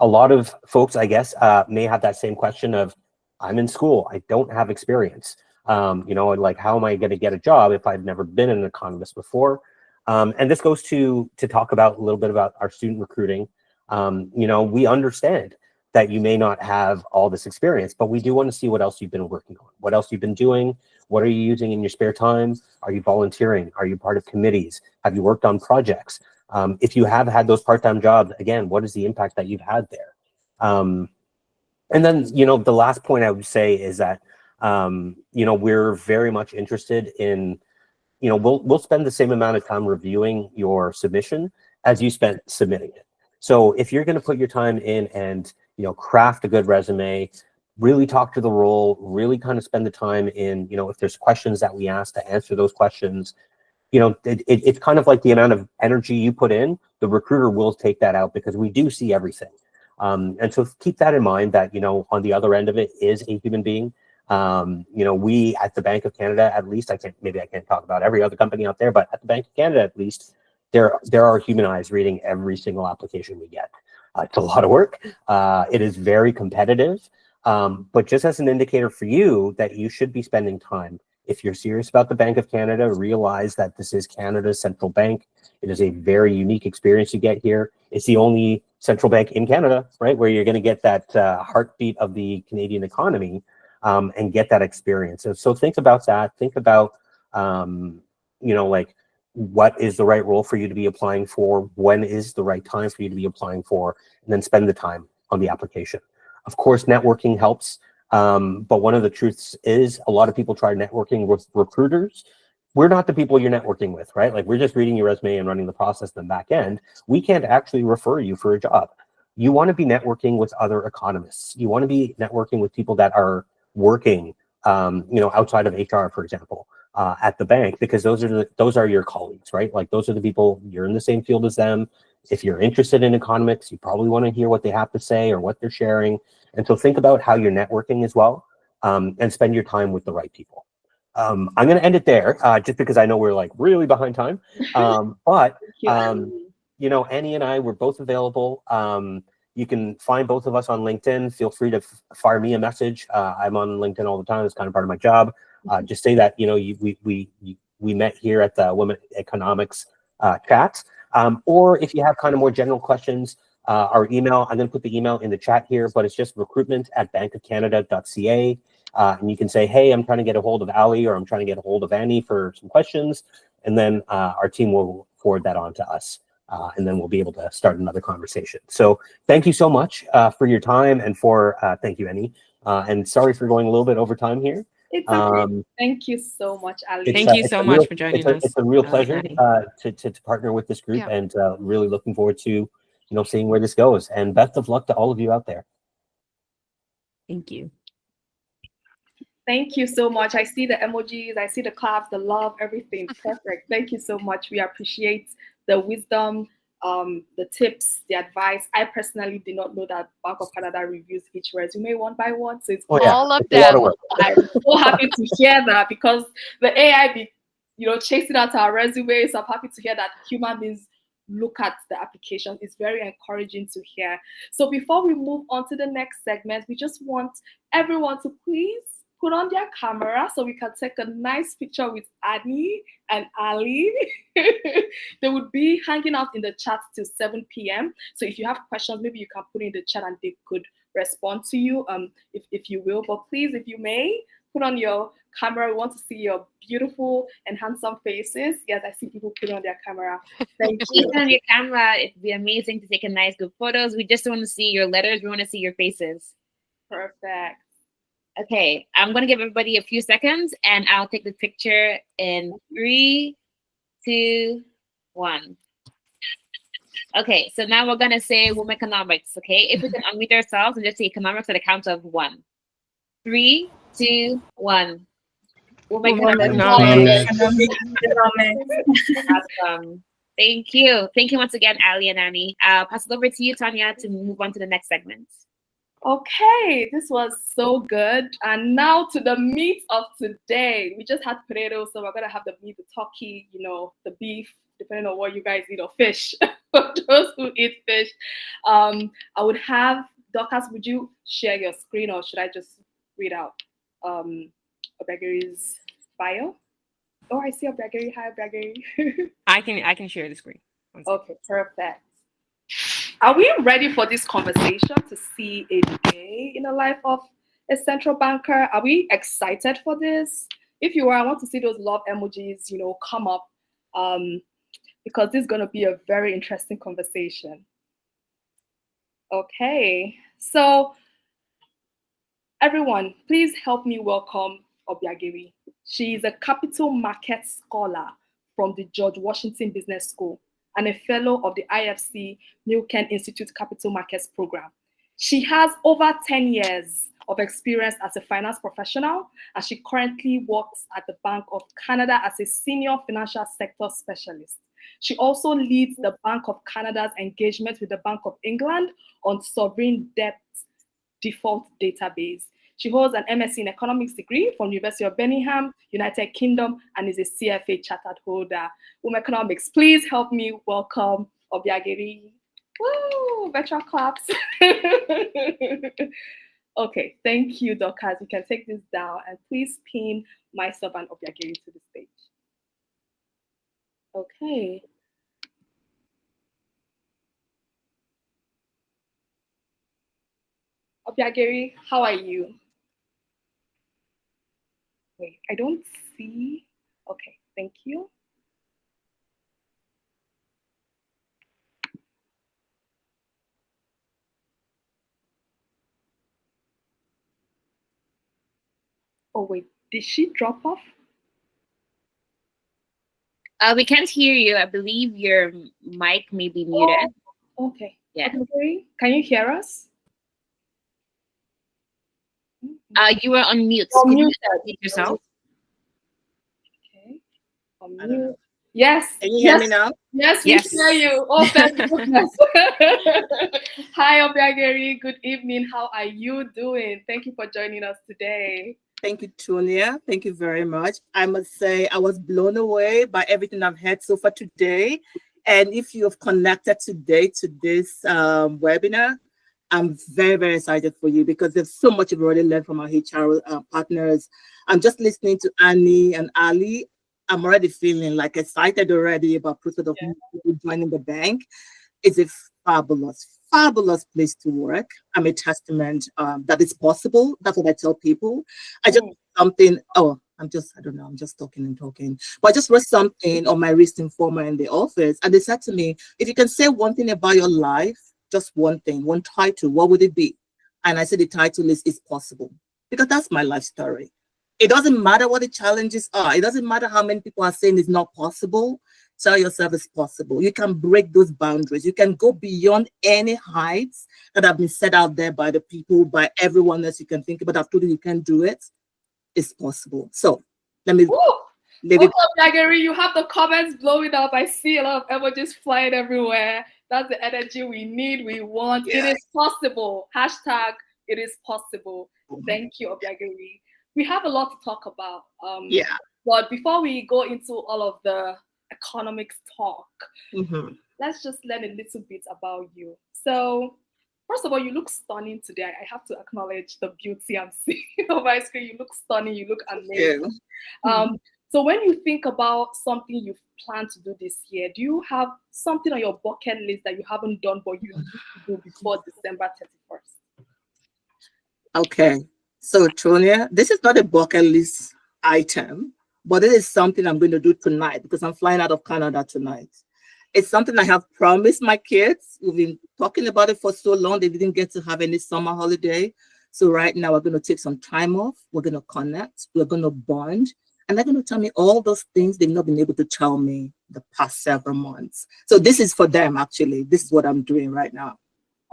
A lot of folks, I guess, may have that same question of, I'm in school, I don't have experience. Like, how am I going to get a job if I've never been an economist before? And this goes to talk about a little bit about our student recruiting. We understand that you may not have all this experience, but we do want to see what else you've been working on, what else you've been doing, what are you using in your spare time? Are you volunteering? Are you part of committees? Have you worked on projects? If you have had those part-time jobs, again, what is the impact that you've had there? And then, the last point I would say is that, we're very much interested in, we'll spend the same amount of time reviewing your submission as you spent submitting it. So if you're going to put your time in and, craft a good resume, really talk to the role, really kind of spend the time in, if there's questions that we ask to answer those questions, it's kind of like the amount of energy you put in, the recruiter will take that out because we do see everything. And so keep that in mind that, on the other end of it is a human being. We at the Bank of Canada, at least, I can't talk about every other company out there, but at the Bank of Canada, at least, there are human eyes reading every single application we get. It's a lot of work. It is very competitive, but just as an indicator for you that you should be spending time. If you're serious about the Bank of Canada, realize that this is Canada's central bank. It is a very unique experience you get here. It's the only central bank in Canada, right, where you're going to get that heartbeat of the Canadian economy and get that experience. So think about that. Think about, like, what is the right role for you to be applying for? When is the right time for you to be applying for? And then spend the time on the application. Of course, networking helps. But one of the truths is a lot of people try networking with recruiters. We're not the people you're networking with, right? Like, we're just reading your resume and running the process in the back end. We can't actually refer you for a job. You want to be networking with other economists. You want to be networking with people that are working, outside of HR, for example, at the bank, because those are your colleagues, right? Like, those are the people, you're in the same field as them. If you're interested in economics, you probably want to hear what they have to say or what they're sharing. And so think about how you're networking as well, and spend your time with the right people. I'm going to end it there, just because I know we're like really behind time. But you know, Annie and I were both available. You can find both of us on LinkedIn. Feel free to fire me a message. I'm on LinkedIn all the time. It's kind of part of my job. Just say that, you know, we met here at the WomEconomics chat. Or if you have kind of more general questions, our email, I'm going to put the email in the chat here, but it's just recruitment@bankofcanada.ca. And you can say, hey, I'm trying to get a hold of Ali, or I'm trying to get a hold of Annie for some questions. And then our team will forward that on to us. And then we'll be able to start another conversation. So thank you so much for your time, and for, thank you, Annie. And sorry for going a little bit over time here. It's okay. Thank you so much, Ali. Thank you so much for joining us. It's a real pleasure to partner with this group, and really looking forward to, you know, seeing where this goes. And best of luck to all of you out there. Thank you. Thank you so much. I see the emojis, I see the claps, the love, everything. Perfect. Thank you so much. We appreciate the wisdom, the tips, the advice. I personally did not know that Bank of Canada reviews each resume one by one. So it's all of it's a lot of them. work. I'm so happy to hear that, because the AI be, you know, chasing out our resumes. So I'm happy to hear that human beings look at the application. It's very encouraging to hear. So before we move on to the next segment, we just want everyone to please put on their camera so we can take a nice picture with Annie and Ali. They would be hanging out in the chat till 7 p.m. So if you have questions, maybe you can put in the chat and they could respond to you, if you will. But please, if you may, put on your camera. We want to see your beautiful and handsome faces. Yes, I see people put on their camera. Thank you. Put on your camera. It'd be amazing to take a nice, good photos. We just want to see your letters. We want to see your faces. Perfect. Okay, I'm going to give everybody a few seconds, and I'll take the picture in 3, 2, 1. Okay, so now we're going to say WomEconomics, okay? If we can unmute ourselves and just say economics at a count of 1. 3, 2, 1. WomEconomics. Awesome. Thank you. Thank you once again, Ali and Annie. I'll pass it over to you, Tanya, to move on to the next segment. Okay, this was so good. And now to the meat of today. We just had potatoes, so we're gonna have the meat, the turkey, you know, the beef, depending on what you guys eat, or fish. For those who eat fish, I would have Dorcas. Would you share your screen, or should I just read out Obiageri's bio? Oh, I see Obiageri. Hi, Obiageri. I can share the screen. Okay, perfect. Are we ready for this conversation to see a day in the life of a central banker? Are we excited for this? If you are, I want to see those love emojis, you know, come up, because this is going to be a very interesting conversation. Okay, so everyone, please help me welcome Obiageri. She is a capital market scholar from the George Washington Business School and a fellow of the IFC Milken Institute Capital Markets Program. She has over 10 years of experience as a finance professional, and she currently works at the Bank of Canada as a senior financial sector specialist. She also leads the Bank of Canada's engagement with the Bank of England on sovereign debt default database. She holds an MSc in economics degree from the University of Birmingham, United Kingdom, and is a CFA chartered holder. WomEconomics, please help me welcome Obiageri. Woo, virtual claps. Okay, thank you, Dorcas. You can take this down, and please pin myself and Obiageri to the stage. Okay. Obiageri, how are you? Wait, I don't see. Okay, thank you. Oh, wait, did she drop off? We can't hear you. I believe your mic may be muted. Oh, okay. Yeah. Okay. Can you hear us? You were on mute. Oh, Could you muted. mute yourself? Okay. Mute. Yes. Can you hear me now? Yes, we Yes. hear you. Oh, thank goodness. Hi, Obiageri. Good evening. How are you doing? Thank you for joining us today. Thank you, Tonia. Thank you very much. I must say I was blown away by everything I've heard so far today. And if you have connected today to this webinar, I'm very, very excited for you because there's so much you've already learned from our HR partners. I'm just listening to Annie and Ali. I'm already feeling like excited already about prospect of joining the bank. It's a fabulous place to work. I'm a testament that it's possible. That's what I tell people. I just something. Oh, I don't know. I'm just talking and talking. But I just wrote something on my wrist informer in the office, and they said to me, "If you can say one thing about your life, just one thing, one title, what would it be?" And I said the title is "It's Possible," because that's my life story. It doesn't matter what the challenges are. It doesn't matter how many people are saying it's not possible. Tell yourself it's possible. You can break those boundaries. You can go beyond any heights that have been set out there by the people, by everyone else you can think about. I've told you can do it. It's possible. So let me leave it. Obiageri, you have the comments blowing up. I see a lot of emojis flying everywhere. That's the energy we need, we want. It is possible. Hashtag it is possible. Thank you, Obiageri. We have a lot to talk about. But before we go into all of the economics talk, let's just learn a little bit about you. So, first of all, you look stunning today. I have to acknowledge the beauty I'm seeing on my screen. You look stunning. You look amazing. So when you think about something you've planned to do this year, do you have something on your bucket list that you haven't done but you need to do before December 31st? Okay. So, Tonia, this is not a bucket list item, but it is something I'm going to do tonight because I'm flying out of Canada tonight. It's something I have promised my kids. We've been talking about it for so long. They didn't get to have any summer holiday. So right now we're going to take some time off. We're going to connect. We're going to bond. And they're going to tell me all those things they've not been able to tell me the past several months. So this is for them, actually. This is what I'm doing right now,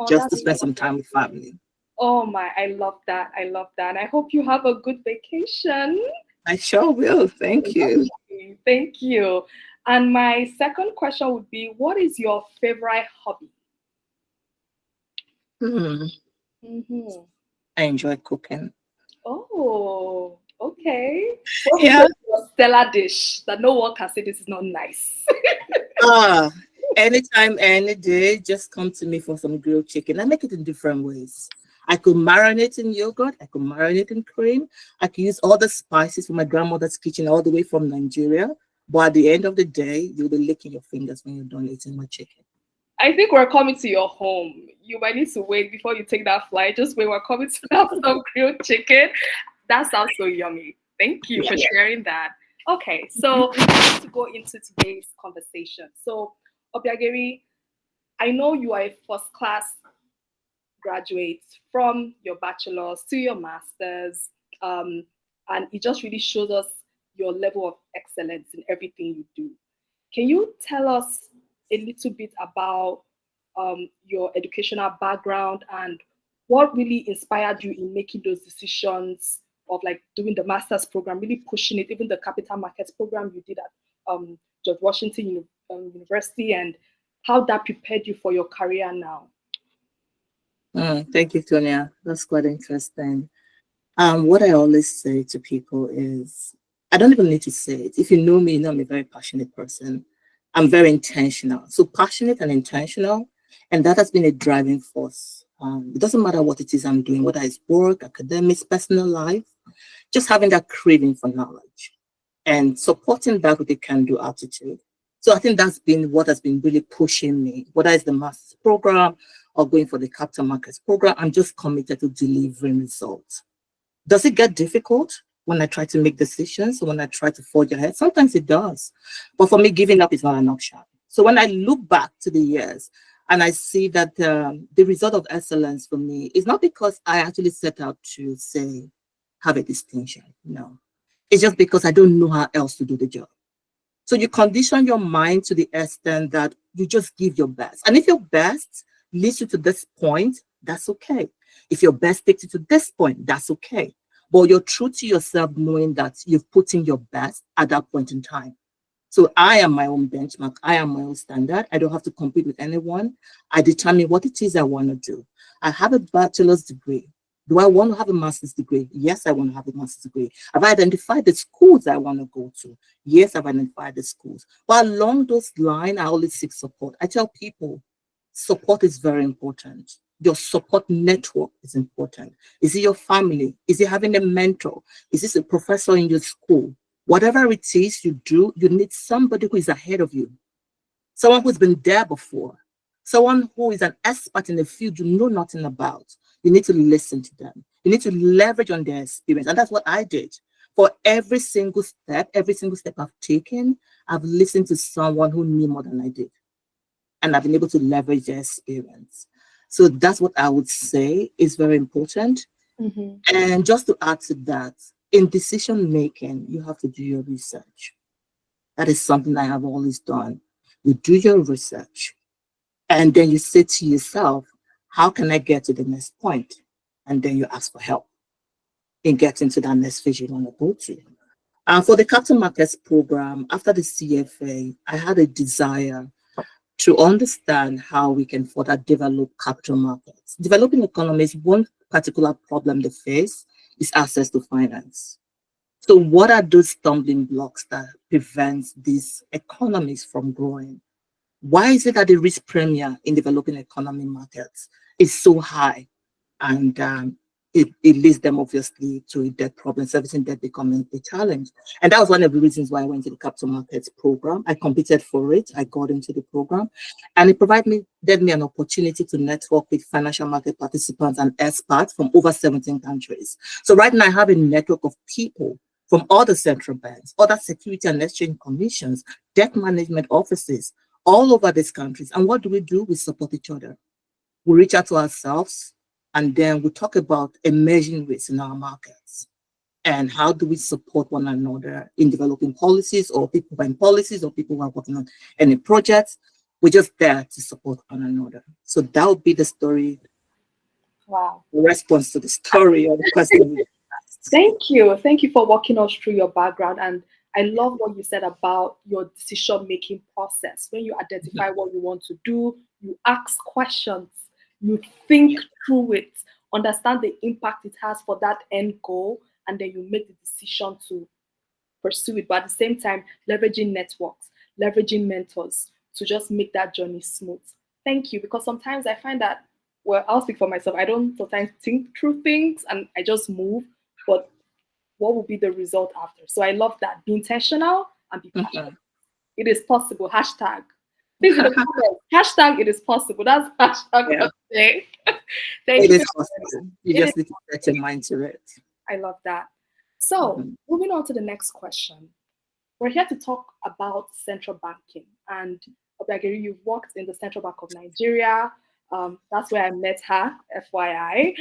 just to spend some time with family. Oh my, I love that. I love that. And I hope you have a good vacation. I sure will. Thank you. Thank you. And my second question would be, what is your favorite hobby? I enjoy cooking. Oh, okay. Yeah. Your stellar dish that no one can say this is not nice. Anytime, any day, just come to me for some grilled chicken. I make it in different ways. I could marinate in yogurt. I could marinate in cream. I could use all the spices from my grandmother's kitchen all the way from Nigeria. But at the end of the day, you'll be licking your fingers when you're done eating my chicken. I think we're coming to your home. You might need to wait before you take that flight. Just wait, we're coming to have some grilled chicken. That sounds so yummy. Thank you for sharing that. Okay, so we need to go into today's conversation. So, Obiageri, I know you are a first-class graduate from your bachelor's to your master's, and it just really shows us your level of excellence in everything you do. Can you tell us a little bit about your educational background and what really inspired you in making those decisions of like doing the master's program, really pushing it, even the capital markets program you did at George Washington University, and how that prepared you for your career now? Thank you, Tonia. That's quite interesting. What I always say to people is, I don't even need to say it. If you know me, you know I'm a very passionate person. I'm very intentional. So passionate and intentional, and that has been a driving force. It doesn't matter what it is I'm doing, whether it's work, academics, personal life, just having that craving for knowledge and supporting that with a can-do attitude. So I think that's been what has been really pushing me, whether it's the master's program or going for the capital markets program. I'm just committed to delivering results. Does it get difficult when I try to make decisions, when I try to forge ahead? Sometimes it does. But for me, giving up is not an option. So when I look back to the years and I see that the result of excellence for me is not because I actually set out to say, have a distinction. No. It's just because I don't know how else to do the job. So you condition your mind to the extent that you just give your best. And if your best leads you to this point, that's okay. If your best takes you to this point, that's okay. But you're true to yourself knowing that you've put in your best at that point in time. So I am my own benchmark. I am my own standard. I don't have to compete with anyone. I determine what it is I want to do. I have a bachelor's degree, Do I want to have a master's degree? Yes, I want to have a master's degree. Have I identified the schools I want to go to? Yes, I've identified the schools. But along those lines, I always seek support. I tell people, support is very important. Your support network is important. Is it your family? Is it having a mentor? Is this a professor in your school? Whatever it is you do, you need somebody who is ahead of you. Someone who's been there before. Someone who is an expert in the field you know nothing about. You need to listen to them. You need to leverage on their experience. And that's what I did. For every single step I've taken, I've listened to someone who knew more than I did. And I've been able to leverage their experience. So that's what I would say is very important. And just to add to that, in decision making, you have to do your research. That is something I have always done. You do your research, and then you say to yourself, how can I get to the next point? And then you ask for help in getting to that next phase you want to go to. And for the capital markets program, after the CFA, I had a desire to understand how we can further develop capital markets. Developing economies, one particular problem they face is access to finance. So what are those stumbling blocks that prevents these economies from growing? Why is it that the risk premium in developing economy markets is so high? And it leads them obviously to a debt problem, servicing debt becoming a challenge. And that was one of the reasons why I went to the capital markets program. I competed for it. I got into the program, and it provided me an opportunity to network with financial market participants and experts from over 17 countries. So right now I have a network of people from other central banks, other security and exchange commissions, debt management offices, all over these countries. And what do? We support each other. We reach out to ourselves, and then we talk about emerging risks in our markets. And how do we support one another in developing policies, or people buying policies, or people who are working on any projects. We're just there to support one another. So that would be the story. Wow. The response to the story or the question. Thank you. Thank you for walking us through your background. And I love what you said about your decision-making process. When you identify what you want to do, you ask questions, you think through it, understand the impact it has for that end goal, and then you make the decision to pursue it. But at the same time, leveraging networks, leveraging mentors to just make that journey smooth. Thank you, because sometimes I find that, well, I'll speak for myself, I don't sometimes think through things and I just move, but what will be the result after? So I love that. Be intentional and be passionate. It is possible. Hashtag. Please in the comments. Hashtag it is possible. That's hashtag of the day. Thank you. It is possible. You just need to set your mind to it. I love that. So moving on to the next question. We're here to talk about central banking. And Obiageri, you've worked in the Central Bank of Nigeria. That's where I met her, FYI.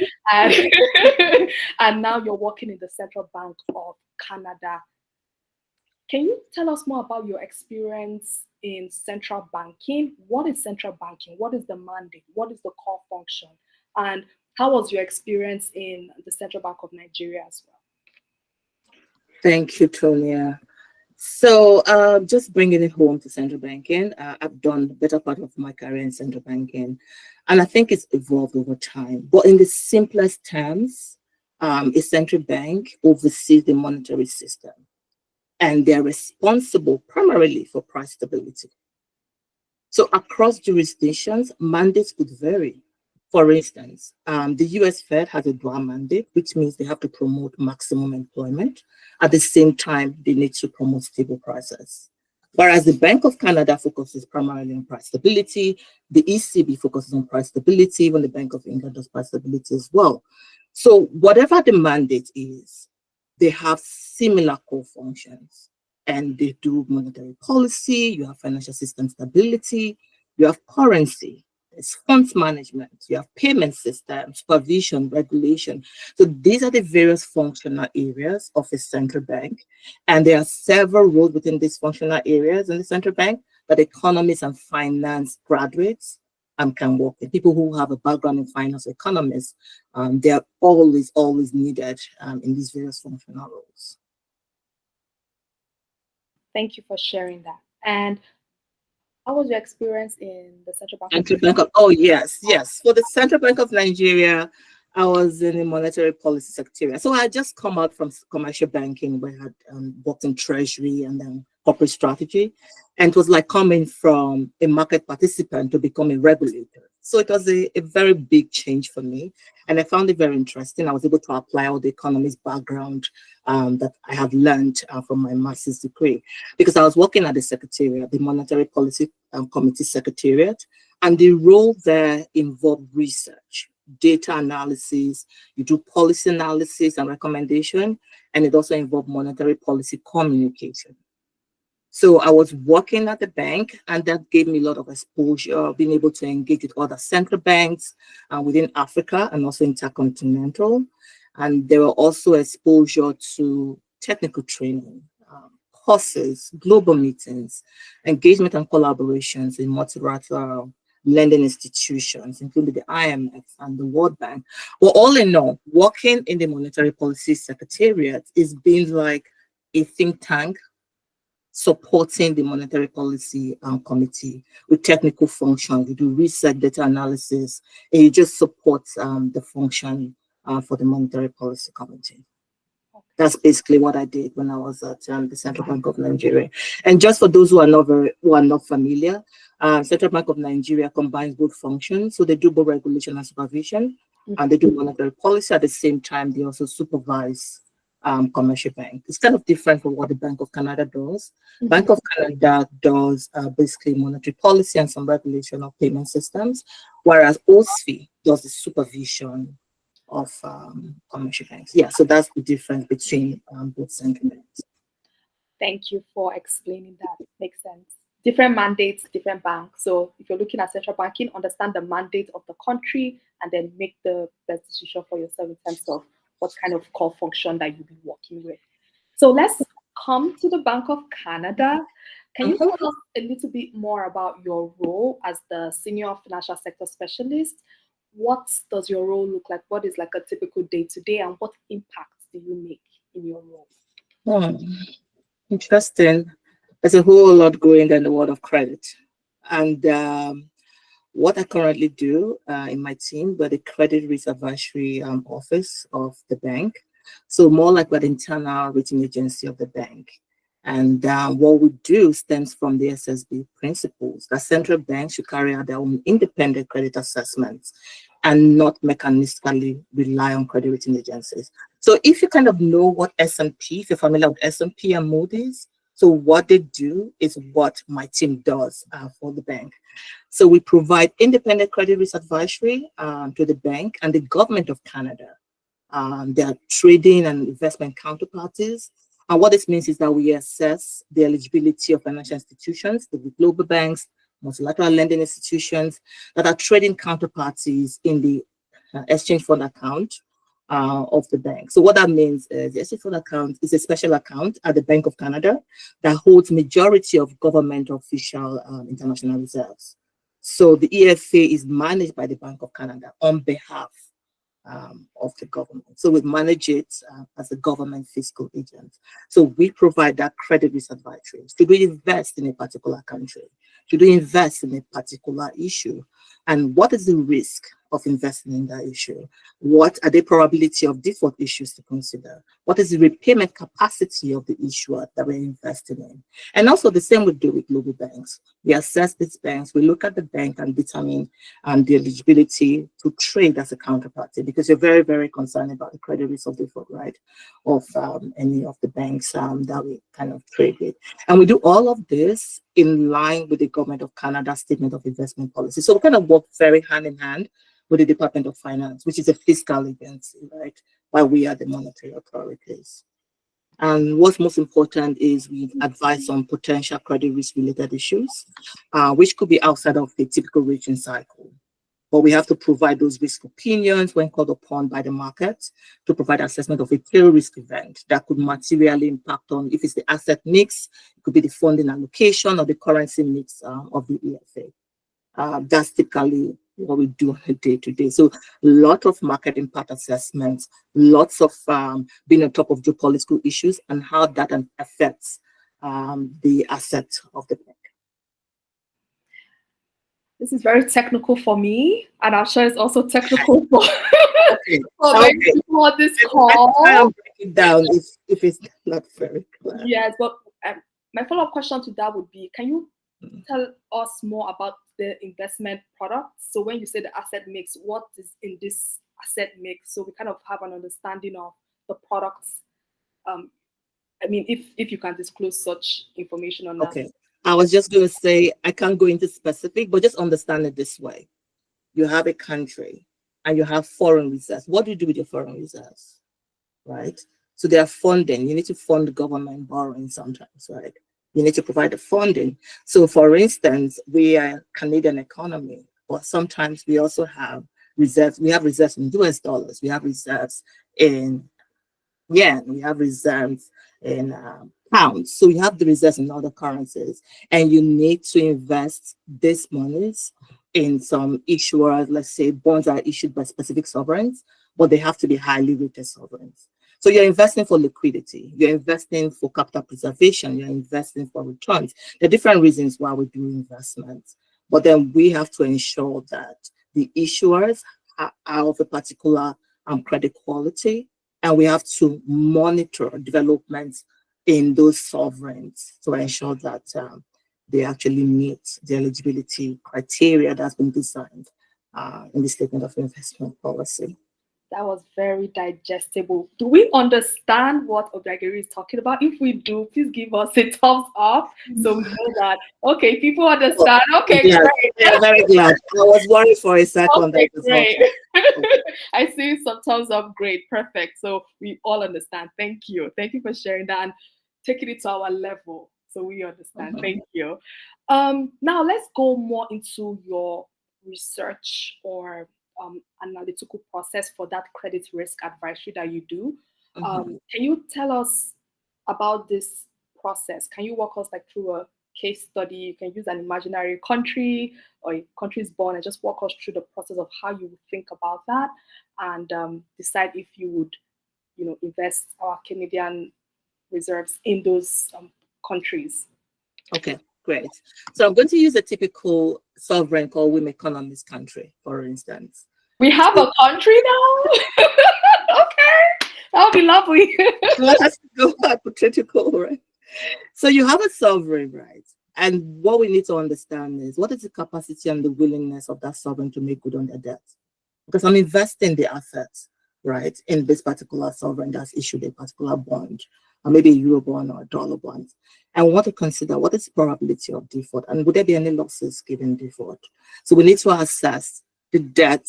And now you're working in the Central Bank of Canada. Can you tell us more about your experience in central banking? What is central banking? What is the mandate? What is the core function? And how was your experience in the Central Bank of Nigeria as well? Thank you, Tonia. So just bringing it home to central banking, I've done the better part of my career in central banking, and I think it's evolved over time. But in the simplest terms, a central bank oversees the monetary system, and they're responsible primarily for price stability. So across jurisdictions, mandates could vary. For instance, the US Fed has a dual mandate, which means they have to promote maximum employment. At the same time, they need to promote stable prices. Whereas the Bank of Canada focuses primarily on price stability, the ECB focuses on price stability, even the Bank of England does price stability as well. So whatever the mandate is, they have similar core functions, and they do monetary policy, you have financial system stability, you have currency, there's funds management, you have payment system, supervision, regulation. So these are the various functional areas of a central bank. And there are several roles within these functional areas in the central bank that economists and finance graduates can work in. People who have a background in finance or economists, they are always needed in these various functional roles. Thank you for sharing that. And how was your experience in the Central Bank? Oh, yes. For the Central Bank of Nigeria, I was in a monetary policy secretariat. So I had just come out from commercial banking where I had worked in treasury and then corporate strategy. And it was like coming from a market participant to become a regulator. So it was a very big change for me. And I found it very interesting. I was able to apply all the economics background that I have learned from my master's degree, because I was working at the secretariat, the Monetary Policy Committee Secretariat, and the role there involved research, data analysis, you do policy analysis and recommendation, and it also involved monetary policy communication. So I was working at the bank, and that gave me a lot of exposure, being able to engage with other central banks within Africa and also intercontinental. And there were also exposure to technical training, courses, global meetings, engagement and collaborations in multilateral lending institutions, including the IMF and the World Bank. Well, all in all, working in the Monetary Policy Secretariat is being like a think tank supporting the Monetary Policy Committee with technical functions. You do research, data analysis, and you just support the function for the Monetary Policy Committee. That's basically what I did when I was at the Central Bank of Nigeria. And just for those who are not familiar, Central Bank of Nigeria combines both functions. So they do both regulation and supervision, and they do monetary policy. At the same time, they also supervise commercial bank. It's kind of different from what the Bank of Canada does. Bank of Canada does basically monetary policy and some regulation of payment systems, whereas OSFI does the supervision of commercial banks. Yeah, so that's the difference between both central banks. Thank you for explaining that. Makes sense. Different mandates, different banks. So if you're looking at central banking, understand the mandate of the country and then make the best decision for yourself in terms of what kind of core function that you'll be working with. So let's come to the Bank of Canada. Can you tell us a little bit more about your role as the Senior Financial Sector Specialist? What does your role look like? What is like a typical day-to-day, and what impacts do you make in your role? Interesting. There's a whole lot going in the world of credit. And what I currently do in my team, we're the Credit Risk Advisory Office of the bank. So more like we're the internal rating agency of the bank. And what we do stems from the SSB principles that central banks should carry out their own independent credit assessments and not mechanistically rely on credit rating agencies. So if you kind of know what S&P, if you're familiar with S&P and Moody's, so what they do is what my team does for the bank. So we provide independent credit risk advisory to the bank and the government of Canada. Their trading and investment counterparties. And what this means is that we assess the eligibility of financial institutions, the global banks, multilateral lending institutions that are trading counterparties in the exchange fund account of the bank. So what that means is the exchange fund account is a special account at the Bank of Canada that holds majority of government official international reserves. So the EFA is managed by the Bank of Canada on behalf of the government. So we manage it as a government fiscal agent. So we provide that credit risk advisory. Should we invest in a particular country? Should we invest in a particular issue? And what is the risk of investing in that issue? What are the probability of default issues to consider? What is the repayment capacity of the issuer that we're investing in? And also the same we do with global banks. We assess these banks, we look at the bank and determine the eligibility to trade as a counterparty, because you're very, very concerned about the credit risk of default, right, of any of the banks that we kind of trade with. And we do all of this in line with the Government of Canada's Statement of Investment Policy. So we kind of work very hand in hand with the Department of Finance, which is a fiscal agency, right, while we are the monetary authorities. And what's most important is we advise on potential credit risk related issues, which could be outside of the typical rating cycle. But we have to provide those risk opinions when called upon by the market to provide assessment of a tail risk event that could materially impact on, if it's the asset mix, it could be the funding allocation or the currency mix of the EFA. That's typically what we do day to day. So a lot of market impact assessments, lots of being on top of geopolitical issues and how that affects the assets of the bank. This is very technical for me, and I'm sure it's also technical Okay. So maybe before this I'll call. try and break it down if it's not very clear. Yes, but my follow-up question to that would be, can you tell us more about the investment products? So when you say the asset mix, what is in this asset mix? So we kind of have an understanding of the products. I mean, if you can disclose such information on that. Okay. I was just going to say, I can't go into specific, but just understand it this way. You have a country and you have foreign reserves. What do you do with your foreign reserves? Right? So they are funding. You need to fund government borrowing sometimes, right? You need to provide the funding. So for instance, we are a Canadian economy, but sometimes we also have reserves. We have reserves in US dollars. We have reserves in yen. We have reserves in pounds. So you have the reserves in other currencies, and you need to invest these monies in some issuers. Let's say bonds are issued by specific sovereigns, but they have to be highly rated sovereigns. So you're investing for liquidity, you're investing for capital preservation, you're investing for returns. There are different reasons why we do investments, but then we have to ensure that the issuers are of a particular credit quality, and we have to monitor developments in those sovereigns to ensure that they actually meet the eligibility criteria that's been designed in the statement of investment policy. That was very digestible. Do we understand what Obiageri is talking about? If we do, please give us a thumbs up so we know that, okay, people understand. Okay, yeah, great. Yeah, very glad. I was worried for a second. Okay, great. I see some thumbs up. Great, perfect. So we all understand. Thank you. Thank you for sharing that and taking it to our level so we understand. Thank you. Now let's go more into your research or analytical process for that credit risk advisory that you do. Can you tell us about this process? Can you walk us through a case study? You can use an imaginary country or a country's born and just walk us through the process of how you would think about that and decide if you would, invest our Canadian reserves in those countries. Okay, great. So I'm going to use a typical sovereign called WomEconomics country, for instance. We have a country now? Okay, that would be lovely. Let's go hypothetical, right? So you have a sovereign, right? And what we need to understand is what is the capacity and the willingness of that sovereign to make good on their debt? Because I'm investing the assets, right, in this particular sovereign that's issued a particular bond, or maybe a euro bond or a dollar bond. And we want to consider what is the probability of default and would there be any losses given default? So we need to assess the debt,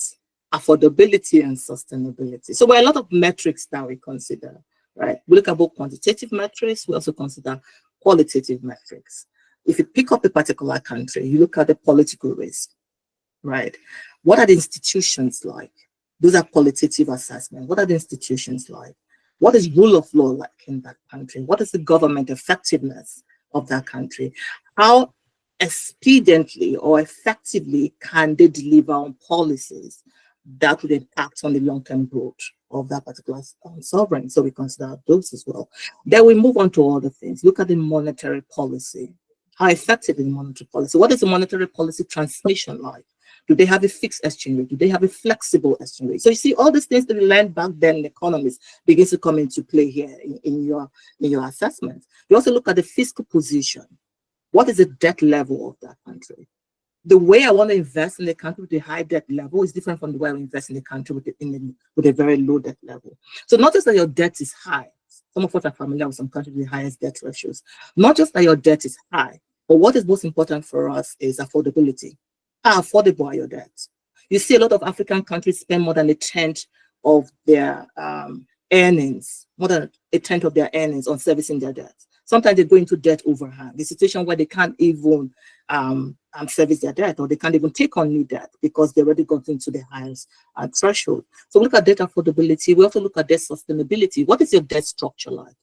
affordability, and sustainability. So there are a lot of metrics that we consider, right? We look at both quantitative metrics, we also consider qualitative metrics. If you pick up a particular country, you look at the political risk, right? What are the institutions like? Those are qualitative assessments. What are the institutions like? What is rule of law like in that country? What is the government effectiveness of that country? How expediently or effectively can they deliver on policies that would impact on the long-term growth of that particular sovereign? So we consider those as well. Then we move on to other things. Look at the monetary policy. How effective is monetary policy? What is the monetary policy transmission like? Do they have a fixed exchange rate? Do they have a flexible exchange rate? So you see all these things that we learned back then in economics begins to come into play here in your assessment. You also look at the fiscal position. What is the debt level of that country? The way I want to invest in a country with a high debt level is different from the way I invest in a country with a very low debt level. So not just that your debt is high. Some of us are familiar with some countries with the highest debt ratios. Not just that your debt is high, but what is most important for us is affordability. How affordable are your debts? You see a lot of African countries spend more than a tenth of their earnings, more than a tenth of their earnings on servicing their debts. Sometimes they go into debt overhang, the situation where they can't even service their debt, or they can't even take on new debt because they already got into the highest threshold. So we look at debt affordability. We also look at debt sustainability. What is your debt structure like?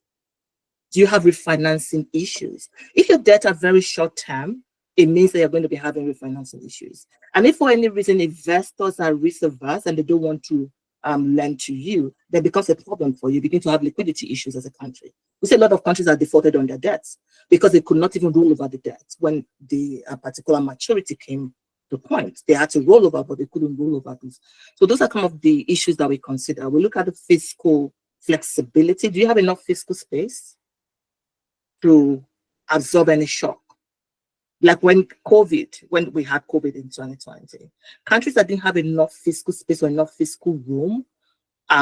Do you have refinancing issues? If your debt are very short term, it means that you're going to be having refinancing issues. And if for any reason investors are risk averse and they don't want to lend to you, that becomes a problem for you. You begin to have liquidity issues as a country. We see a lot of countries are defaulted on their debts because they could not even roll over the debt when the particular maturity came the point. They had to roll over, but they couldn't roll over this. So those are kind of the issues that we consider. We look at the fiscal flexibility. Do you have enough fiscal space to absorb any shock? Like when we had COVID in 2020, countries that didn't have enough fiscal space or enough fiscal room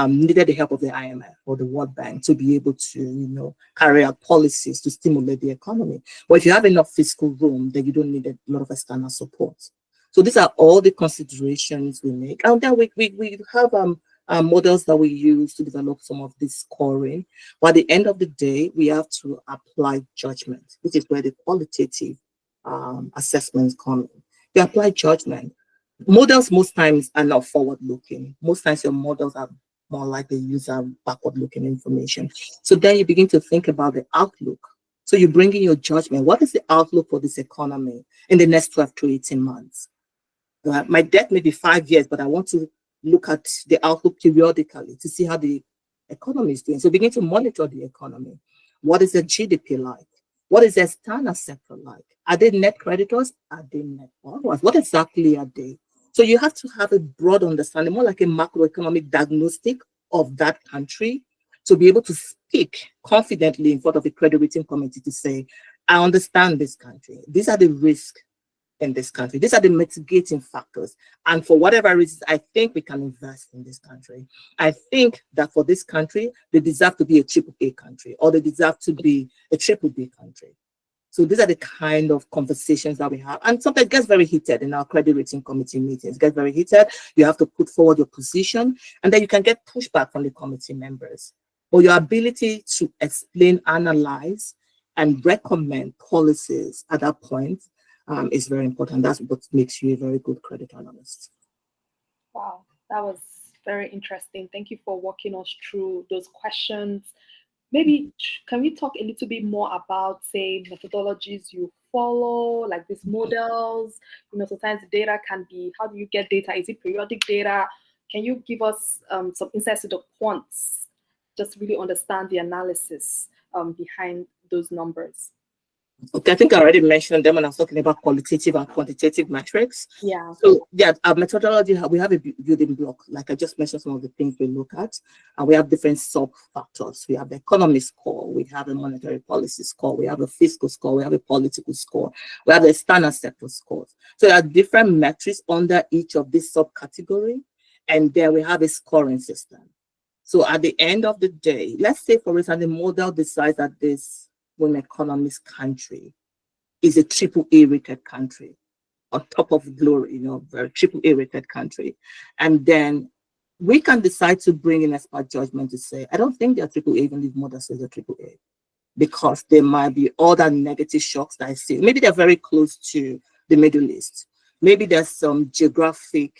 needed the help of the IMF or the World Bank to be able to, carry out policies to stimulate the economy. But if you have enough fiscal room, then you don't need a lot of external support. So these are all the considerations we make. And then we have models that we use to develop some of this scoring. But at the end of the day, we have to apply judgment, which is where the qualitative assessments come in. You apply judgment. Models most times are not forward-looking. Most times your models are more likely use backward-looking information. So then you begin to think about the outlook. So you bring in your judgment. What is the outlook for this economy in the next 12 to 18 months? My debt may be 5 years, but I want to look at the outlook periodically to see how the economy is doing. So begin to monitor the economy. What is the GDP like? What is the external sector like? Are they net creditors? Are they net borrowers? What exactly are they? So you have to have a broad understanding, more like a macroeconomic diagnostic of that country, to be able to speak confidently in front of a credit rating committee to say, I understand this country. These are the risks in this country. These are the mitigating factors. And for whatever reasons, I think we can invest in this country. I think that for this country, they deserve to be a AAA country, or they deserve to be a BBB country. So these are the kind of conversations that we have. And sometimes it gets very heated in our credit rating committee meetings. It gets very heated. You have to put forward your position, and then you can get pushback from the committee members. Or your ability to explain, analyze, and recommend policies at that point is very important. That's what makes you a very good credit analyst. Wow, that was very interesting. Thank you for walking us through those questions. Maybe can we talk a little bit more about, say, methodologies you follow, like these models? Sometimes the data can be, how do you get data? Is it periodic data? Can you give us some insights to the quants, just to really understand the analysis behind those numbers? Okay, I think I already mentioned them when I was talking about qualitative and quantitative metrics. Yeah. So our methodology, we have a building block. Like I just mentioned some of the things we look at. And we have different sub-factors. We have the economy score. We have a monetary policy score. We have a fiscal score. We have a political score. We have the external sector scores. So there are different metrics under each of these subcategory. And then we have a scoring system. So at the end of the day, let's say, for instance, the model decides that this WomEconomics country is a AAA rated country, on top of glory, very AAA rated country. And then we can decide to bring in expert judgment to say, I don't think they're AAA, even if model says they're AAA, because there might be other negative shocks that I see. Maybe they're very close to the Middle East. Maybe there's some geographic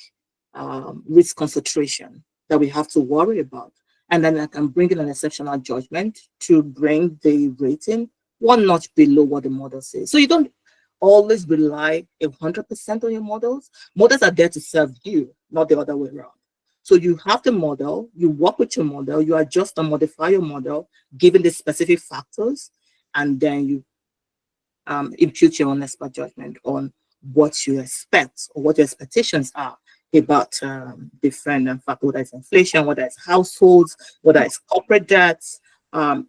risk concentration that we have to worry about. And then I can bring in an exceptional judgment to bring the rating one notch below what the model says. So you don't always rely 100% on your models. Models are there to serve you, not the other way around. So you have the model, you work with your model, you adjust and modify your model, given the specific factors, and then you impute your own expert judgment on what you expect or what your expectations are about different factors, whether it's inflation, whether it's households, whether it's corporate debts.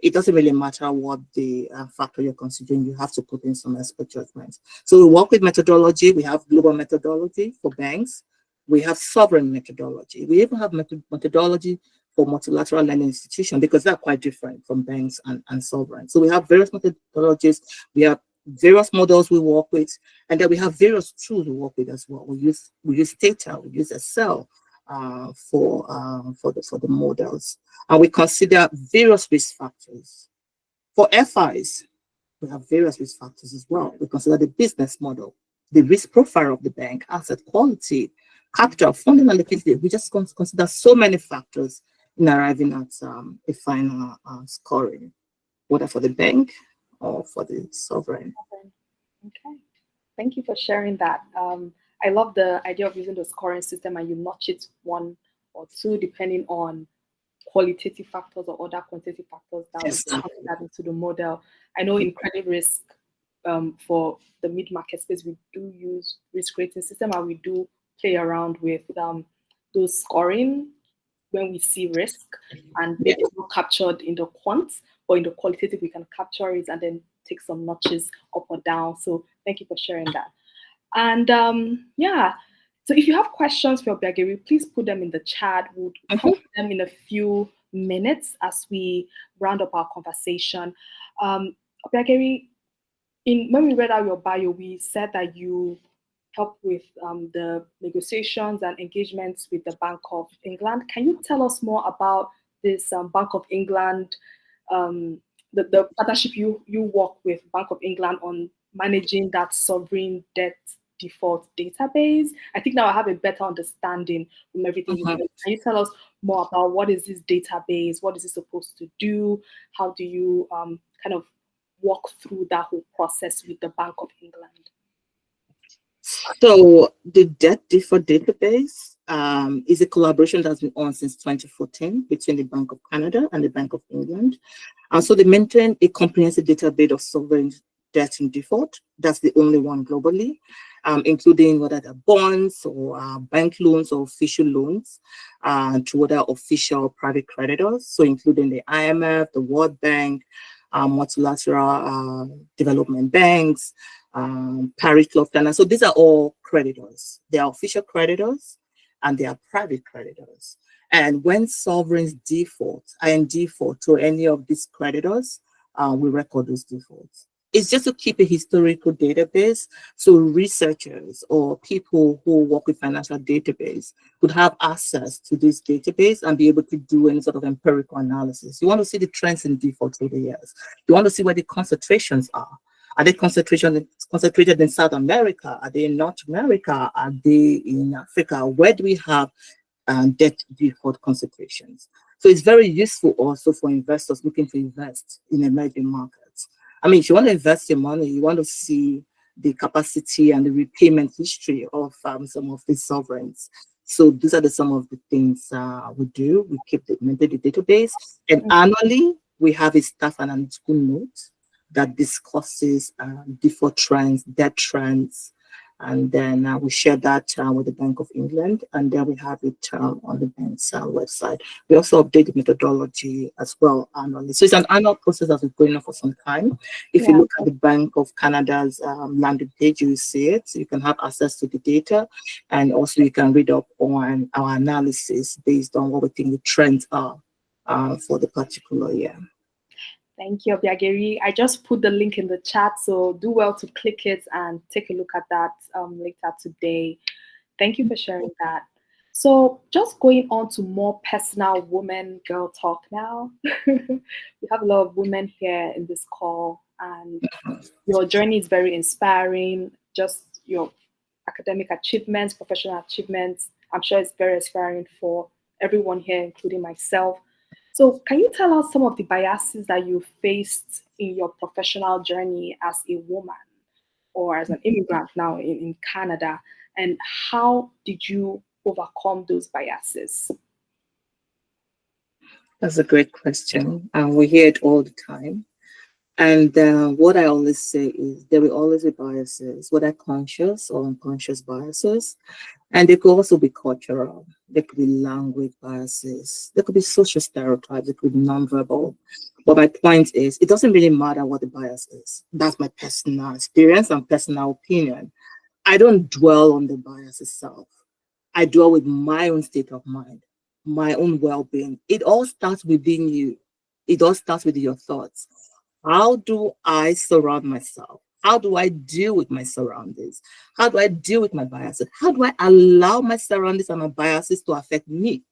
It doesn't really matter what the factor you're considering, you have to put in some expert judgments. So we work with methodology. We have global methodology for banks. We have sovereign methodology. We even have methodology for multilateral lending institutions, because they're quite different from banks and sovereign. So we have various methodologies. We have various models we work with, and then we have various tools we work with as well. We use data, we use Excel for the models, and we consider various risk factors. For FIs, we have various risk factors as well. We consider the business model, the risk profile of the bank, asset quality, capital, funding, and liquidity. We just consider so many factors in arriving at a final scoring, whether for the bank or for the sovereign. Okay, thank you for sharing that. I love the idea of using the scoring system, and you notch it 1 or 2 depending on qualitative factors or other quantitative factors that will add into the model. I know in credit risk, for the mid-market space, we do use risk rating system, and we do play around with those scoring when we see risk, and maybe it's not captured in the quant, but in the qualitative we can capture it and then take some notches up or down. So thank you for sharing that. And yeah, so if you have questions for Obiageri, please put them in the chat. We'll cover them in a few minutes as we round up our conversation. Obiageri, when we read out your bio, we said that you help with the negotiations and engagements with the Bank of England. Can you tell us more about this Bank of England, the partnership you work with Bank of England on managing that sovereign debt default database? I think now I have a better understanding from everything you said. Can you tell us more about what is this database? What is it supposed to do? How do you kind of walk through that whole process with the Bank of England? So the debt default database is a collaboration that's been on since 2014 between the Bank of Canada and the Bank of England. And so they maintain a comprehensive database of sovereign debt in default. That's the only one globally, including whether they're bonds or bank loans or official loans to other official private creditors. So including the IMF, the World Bank, multilateral development banks, Paris Club. And so these are all creditors. They are official creditors and they are private creditors. And when sovereigns default, are in default to any of these creditors, we record those defaults. It's just to keep a historical database so researchers or people who work with financial database could have access to this database and be able to do any sort of empirical analysis. You want to see the trends in default over the years. You want to see where the concentrations are. Are they concentrated in South America? Are they in North America? Are they in Africa? Where do we have debt default concentrations? So it's very useful also for investors looking to invest in emerging markets. I mean, if you want to invest your money, you want to see the capacity and the repayment history of some of these sovereigns. So these are some of the things we do. We maintain the database, and annually we have a staff analytical note that discusses default trends, debt trends, and then we share that with the Bank of England, and then we have it on the bank's website. We also update the methodology as well annually. So it's an annual process that's been going on for some time. If you look at the Bank of Canada's landing page, you will see it. So you can have access to the data, and also you can read up on our analysis based on what we think the trends are for the particular year. Thank you, Obiageri. I just put the link in the chat, so do well to click it and take a look at that later today. Thank you for sharing that. So just going on to more personal woman-girl talk now. We have a lot of women here in this call, and your journey is very inspiring. Just your academic achievements, professional achievements, I'm sure it's very inspiring for everyone here, including myself. So can you tell us some of the biases that you faced in your professional journey as a woman or as an immigrant now in Canada, and how did you overcome those biases? That's a great question. We hear it all the time. And what I always say is there will always be biases, whether conscious or unconscious biases. And they could also be cultural. There could be language biases. There could be social stereotypes. It could be nonverbal. But my point is, it doesn't really matter what the bias is. That's my personal experience and personal opinion. I don't dwell on the bias itself. I dwell with my own state of mind, my own well-being. It all starts within you. It all starts with your thoughts. How do I surround myself? How do I deal with my surroundings? How do I deal with my biases? How do I allow my surroundings and my biases to affect me?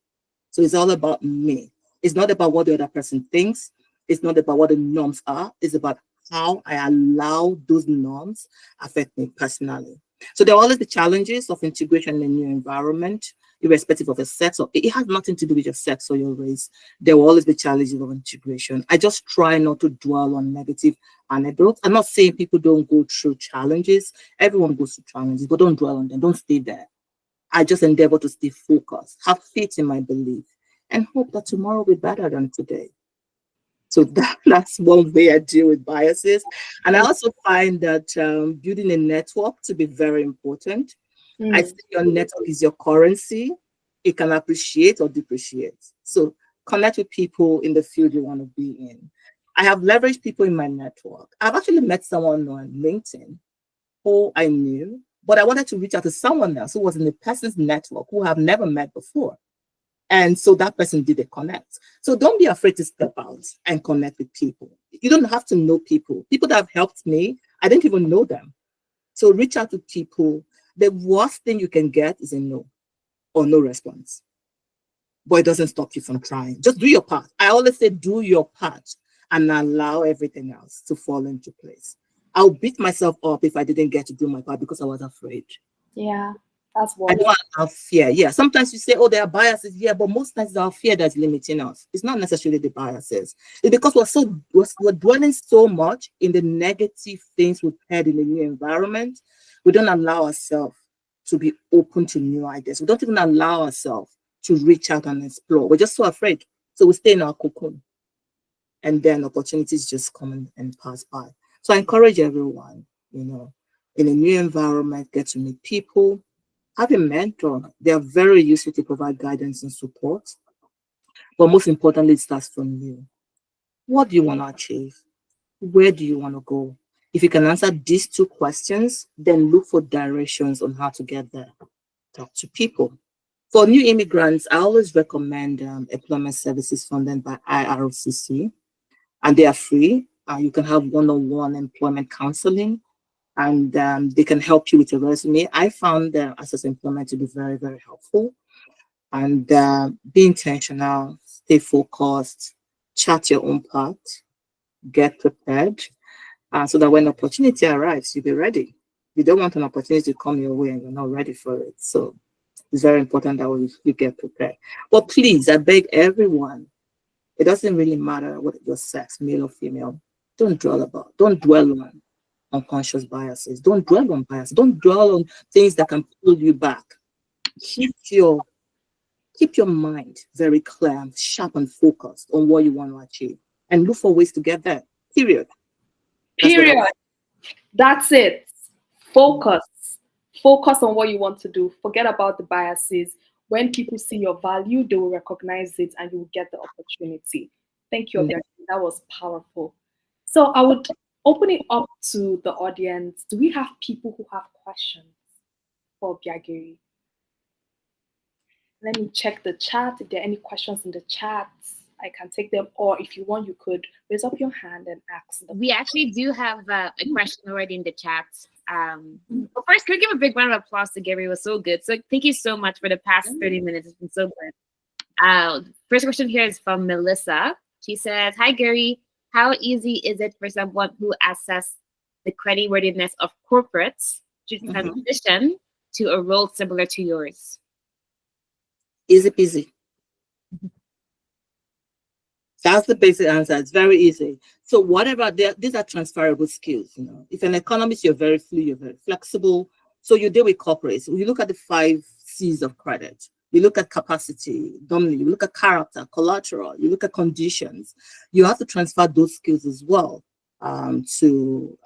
So it's all about me. It's not about what the other person thinks. It's not about what the norms are. It's about how I allow those norms affect me personally. So there are always the challenges of integration in a new environment, irrespective of your sex, or it has nothing to do with your sex or your race. There will always be challenges of integration. I just try not to dwell on negative anecdotes. I'm not saying people don't go through challenges. Everyone goes through challenges, but don't dwell on them. Don't stay there. I just endeavor to stay focused, have faith in my belief, and hope that tomorrow will be better than today. So that's one way I deal with biases. And I also find that building a network to be very important. I think your network is your currency. It can appreciate or depreciate. So connect with people in the field you want to be in. I have leveraged people in my network. I've actually met someone on LinkedIn who I knew, but I wanted to reach out to someone else who was in the person's network who I've never met before. And so that person did a connect. So don't be afraid to step out and connect with people. You don't have to know people. People that have helped me, I didn't even know them. So reach out to people. The worst thing you can get is a no or no response. But it doesn't stop you from trying. Just do your part. I always say do your part and allow everything else to fall into place. I'll beat myself up if I didn't get to do my part because I was afraid. Yeah, that's I what. don't have fear. Yeah, sometimes you say, oh, there are biases. Yeah, but most times it's our fear that's limiting us. It's not necessarily the biases. It's because we're dwelling so much in the negative things we've heard in the new environment. We don't allow ourselves to be open to new ideas. We don't even allow ourselves to reach out and explore. We're just so afraid. So we stay in our cocoon. And then opportunities just come and pass by. So I encourage everyone, you know, in a new environment, get to meet people, have a mentor. They are very useful to provide guidance and support. But most importantly, it starts from you. What do you want to achieve? Where do you want to go? If you can answer these two questions, then look for directions on how to get there. Talk to people. For new immigrants, I always recommend employment services funded by IRCC, and they are free. You can have one-on-one employment counseling, and they can help you with your resume. I found access employment to be very, very helpful. And be intentional, stay focused, chart your own path, get prepared, so that when opportunity arrives, you'll be ready. You don't want an opportunity to come your way and you're not ready for it. So it's very important that you get prepared. But please, I beg everyone, it doesn't really matter what your sex, male or female, don't dwell on unconscious biases. Don't dwell on bias. Don't dwell on things that can pull you back. Keep your mind very clear, sharp, and focused on what you want to achieve, and look for ways to get there. Period. That's it. Focus. Focus on what you want to do. Forget about the biases. When people see your value, they will recognize it and you will get the opportunity. Thank you, Obiageri. That was powerful. So I would open it up to the audience. Do we have people who have questions for Obiageri? Let me check the chat. If there are any questions in the chat, I can take them. Or if you want, you could raise up your hand and ask them. We actually do have a question already in the chat. But first, can we give a big round of applause to Gary? It was so good. So thank you so much for the past 30 minutes. It's been so good. First question here is from Melissa. She says, hi, Gary. How easy is it for someone who assesses the creditworthiness of corporates to transition to a role similar to yours? Easy peasy. That's the basic answer. It's very easy. So whatever, these are transferable skills. You know, if an economist, you're very fluid, you're very flexible. So you deal with corporates. You look at the 5 C's of credit. You look at capacity, dominance. You look at character, collateral. You look at conditions. You have to transfer those skills as well to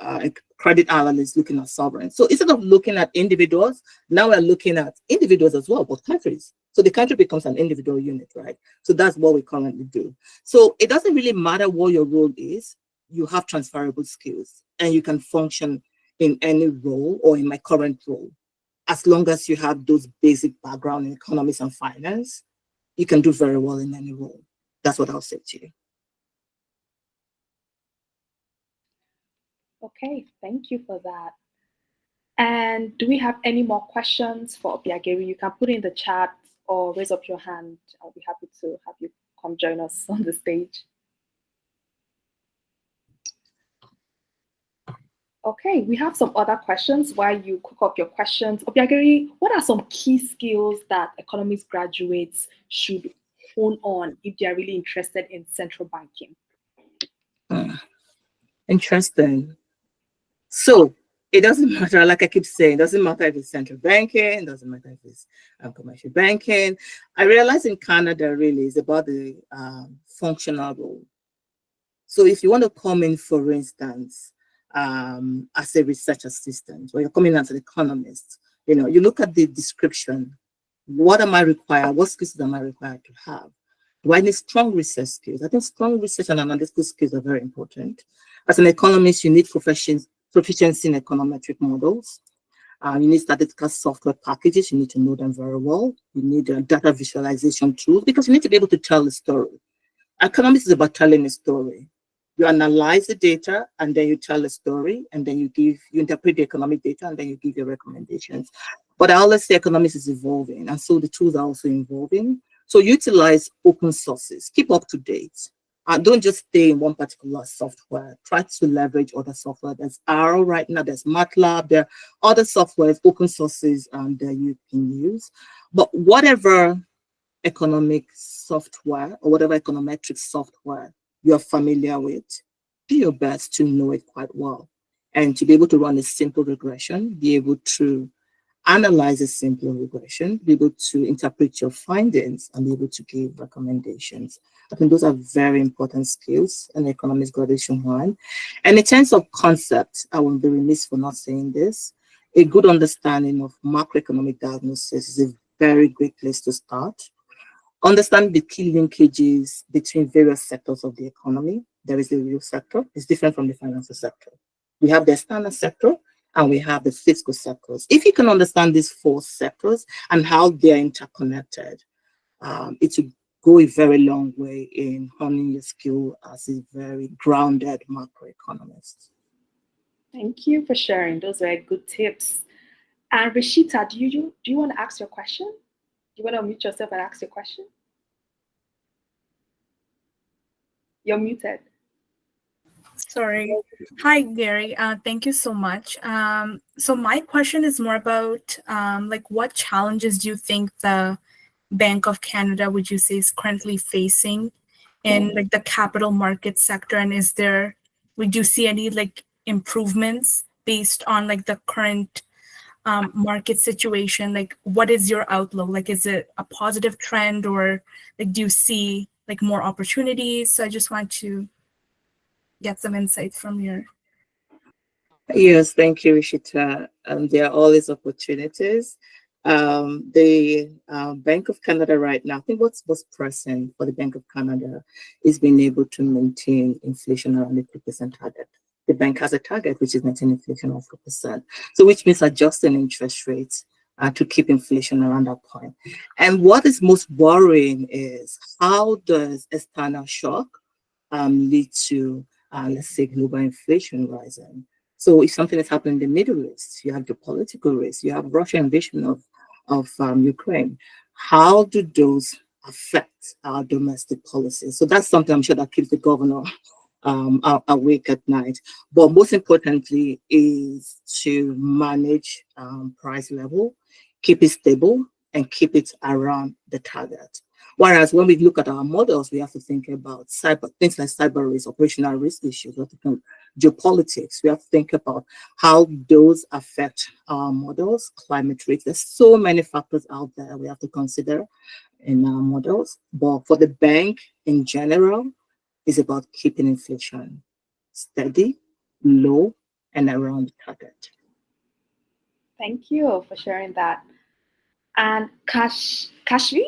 credit analysts looking at sovereign. So instead of looking at individuals, now we're looking at individuals as well, but countries. So the country becomes an individual unit, right? So that's what we currently do. So it doesn't really matter what your role is. You have transferable skills and you can function in any role or in my current role. As long as you have those basic background in economics and finance, you can do very well in any role. That's what I'll say to you. Okay, thank you for that. And do we have any more questions for Obiageri? You can put in the chat or raise up your hand. I'll be happy to have you come join us on the stage. Okay, we have some other questions while you cook up your questions. Obiageri, what are some key skills that economics graduates should hone on if they are really interested in central banking? Interesting. So it doesn't matter, like I keep saying, it doesn't matter if it's central banking, it doesn't matter if it's commercial banking. I realize in Canada, really, it's about the functional role. So if you want to come in, for instance, as a research assistant, or you're coming as an economist, you look at the description. What am I required? What skills am I required to have? Do I need strong research skills? I think strong research and analytical skills are very important. As an economist, you need proficiency in econometric models. You need statistical software packages. You need to know them very well. You need data visualization tools because you need to be able to tell a story. Economics is about telling a story. You analyze the data and then you tell a story and then you interpret the economic data and then you give your recommendations. But I always say economics is evolving and so the tools are also evolving. So utilize open sources, keep up to date. Don't just stay in one particular software. Try to leverage other software. There's R right now, there's MATLAB, there are other softwares, open sources that you can use. But whatever economic software or whatever econometric software you're familiar with, do your best to know it quite well. And to be able to run a simple regression, be able to analyze a simple regression, be able to interpret your findings, and be able to give recommendations. I think those are very important skills in economics graduation 1. And in terms of concept, I won't be remiss for not saying this. A good understanding of macroeconomic diagnosis is a very great place to start. Understand the key linkages between various sectors of the economy. There is the real sector. It's different from the financial sector. We have the external sector, and we have the fiscal sectors. If you can understand these 4 sectors and how they're interconnected, it will go a very long way in honing your skill as a very grounded macroeconomist. Thank you for sharing. Those are good tips. And Rishita, do you want to ask your question? Do you want to unmute yourself and ask your question? You're muted. Sorry. Hi, Gary. Thank you so much. So my question is more about what challenges do you think the Bank of Canada, would you say, is currently facing in the capital market sector? And would you see any improvements based on the current market situation? What is your outlook? Is it a positive trend or do you see more opportunities? So I just want to get some insights from your. Yes, thank you, Rishita. There are always opportunities. The Bank of Canada right now, I think what's pressing for the Bank of Canada is being able to maintain inflation around the 2% target. The bank has a target, which is maintaining inflation of 4%. So which means adjusting interest rates to keep inflation around that point. And what is most worrying is how does external shock lead to, let's say, global inflation rising? So if something is happening in the Middle East, you have the political risk, you have Russian invasion of Ukraine. How do those affect our domestic policy? So that's something I'm sure that keeps the governor awake at night. But most importantly is to manage price level, keep it stable, and keep it around the target. Whereas when we look at our models, we have to think about things like cyber risk, operational risk issues, we have to think geopolitics. We have to think about how those affect our models, climate risk. There's so many factors out there we have to consider in our models. But for the bank in general, it's about keeping inflation steady, low, and around the target. Thank you for sharing that. And Kashvi?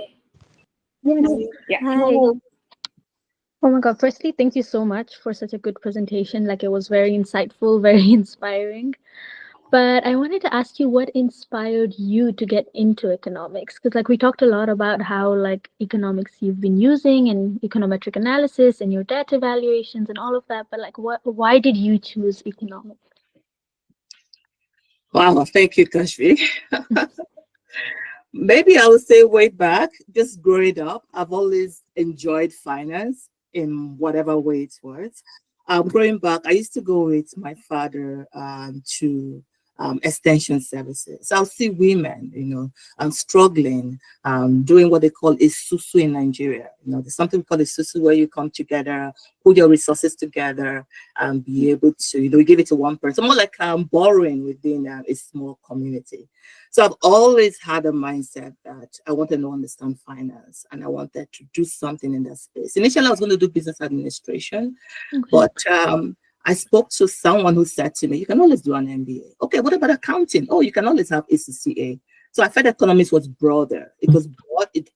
Yes. Yeah. Hi. Oh my God. Firstly, thank you so much for such a good presentation. It was very insightful, very inspiring. But I wanted to ask you what inspired you to get into economics? Because we talked a lot about how economics you've been using and econometric analysis and your data evaluations and all of that. But why did you choose economics? Wow, thank you, Kashvi. Maybe I would say way back, just growing up, I've always enjoyed finance in whatever way it was. Growing back, I used to go with my father to extension services. I'll see women, struggling, doing what they call a susu in Nigeria. There's something called a susu where you come together, put your resources together, and be able to, give it to one person, more like borrowing within a small community. So I've always had a mindset that I wanted to understand finance and I wanted to do something in that space. Initially, I was going to do business administration, but I spoke to someone who said to me, you can always do an MBA. Okay, what about accounting? Oh, you can always have ACCA. So I felt economics was broader. It was broad, it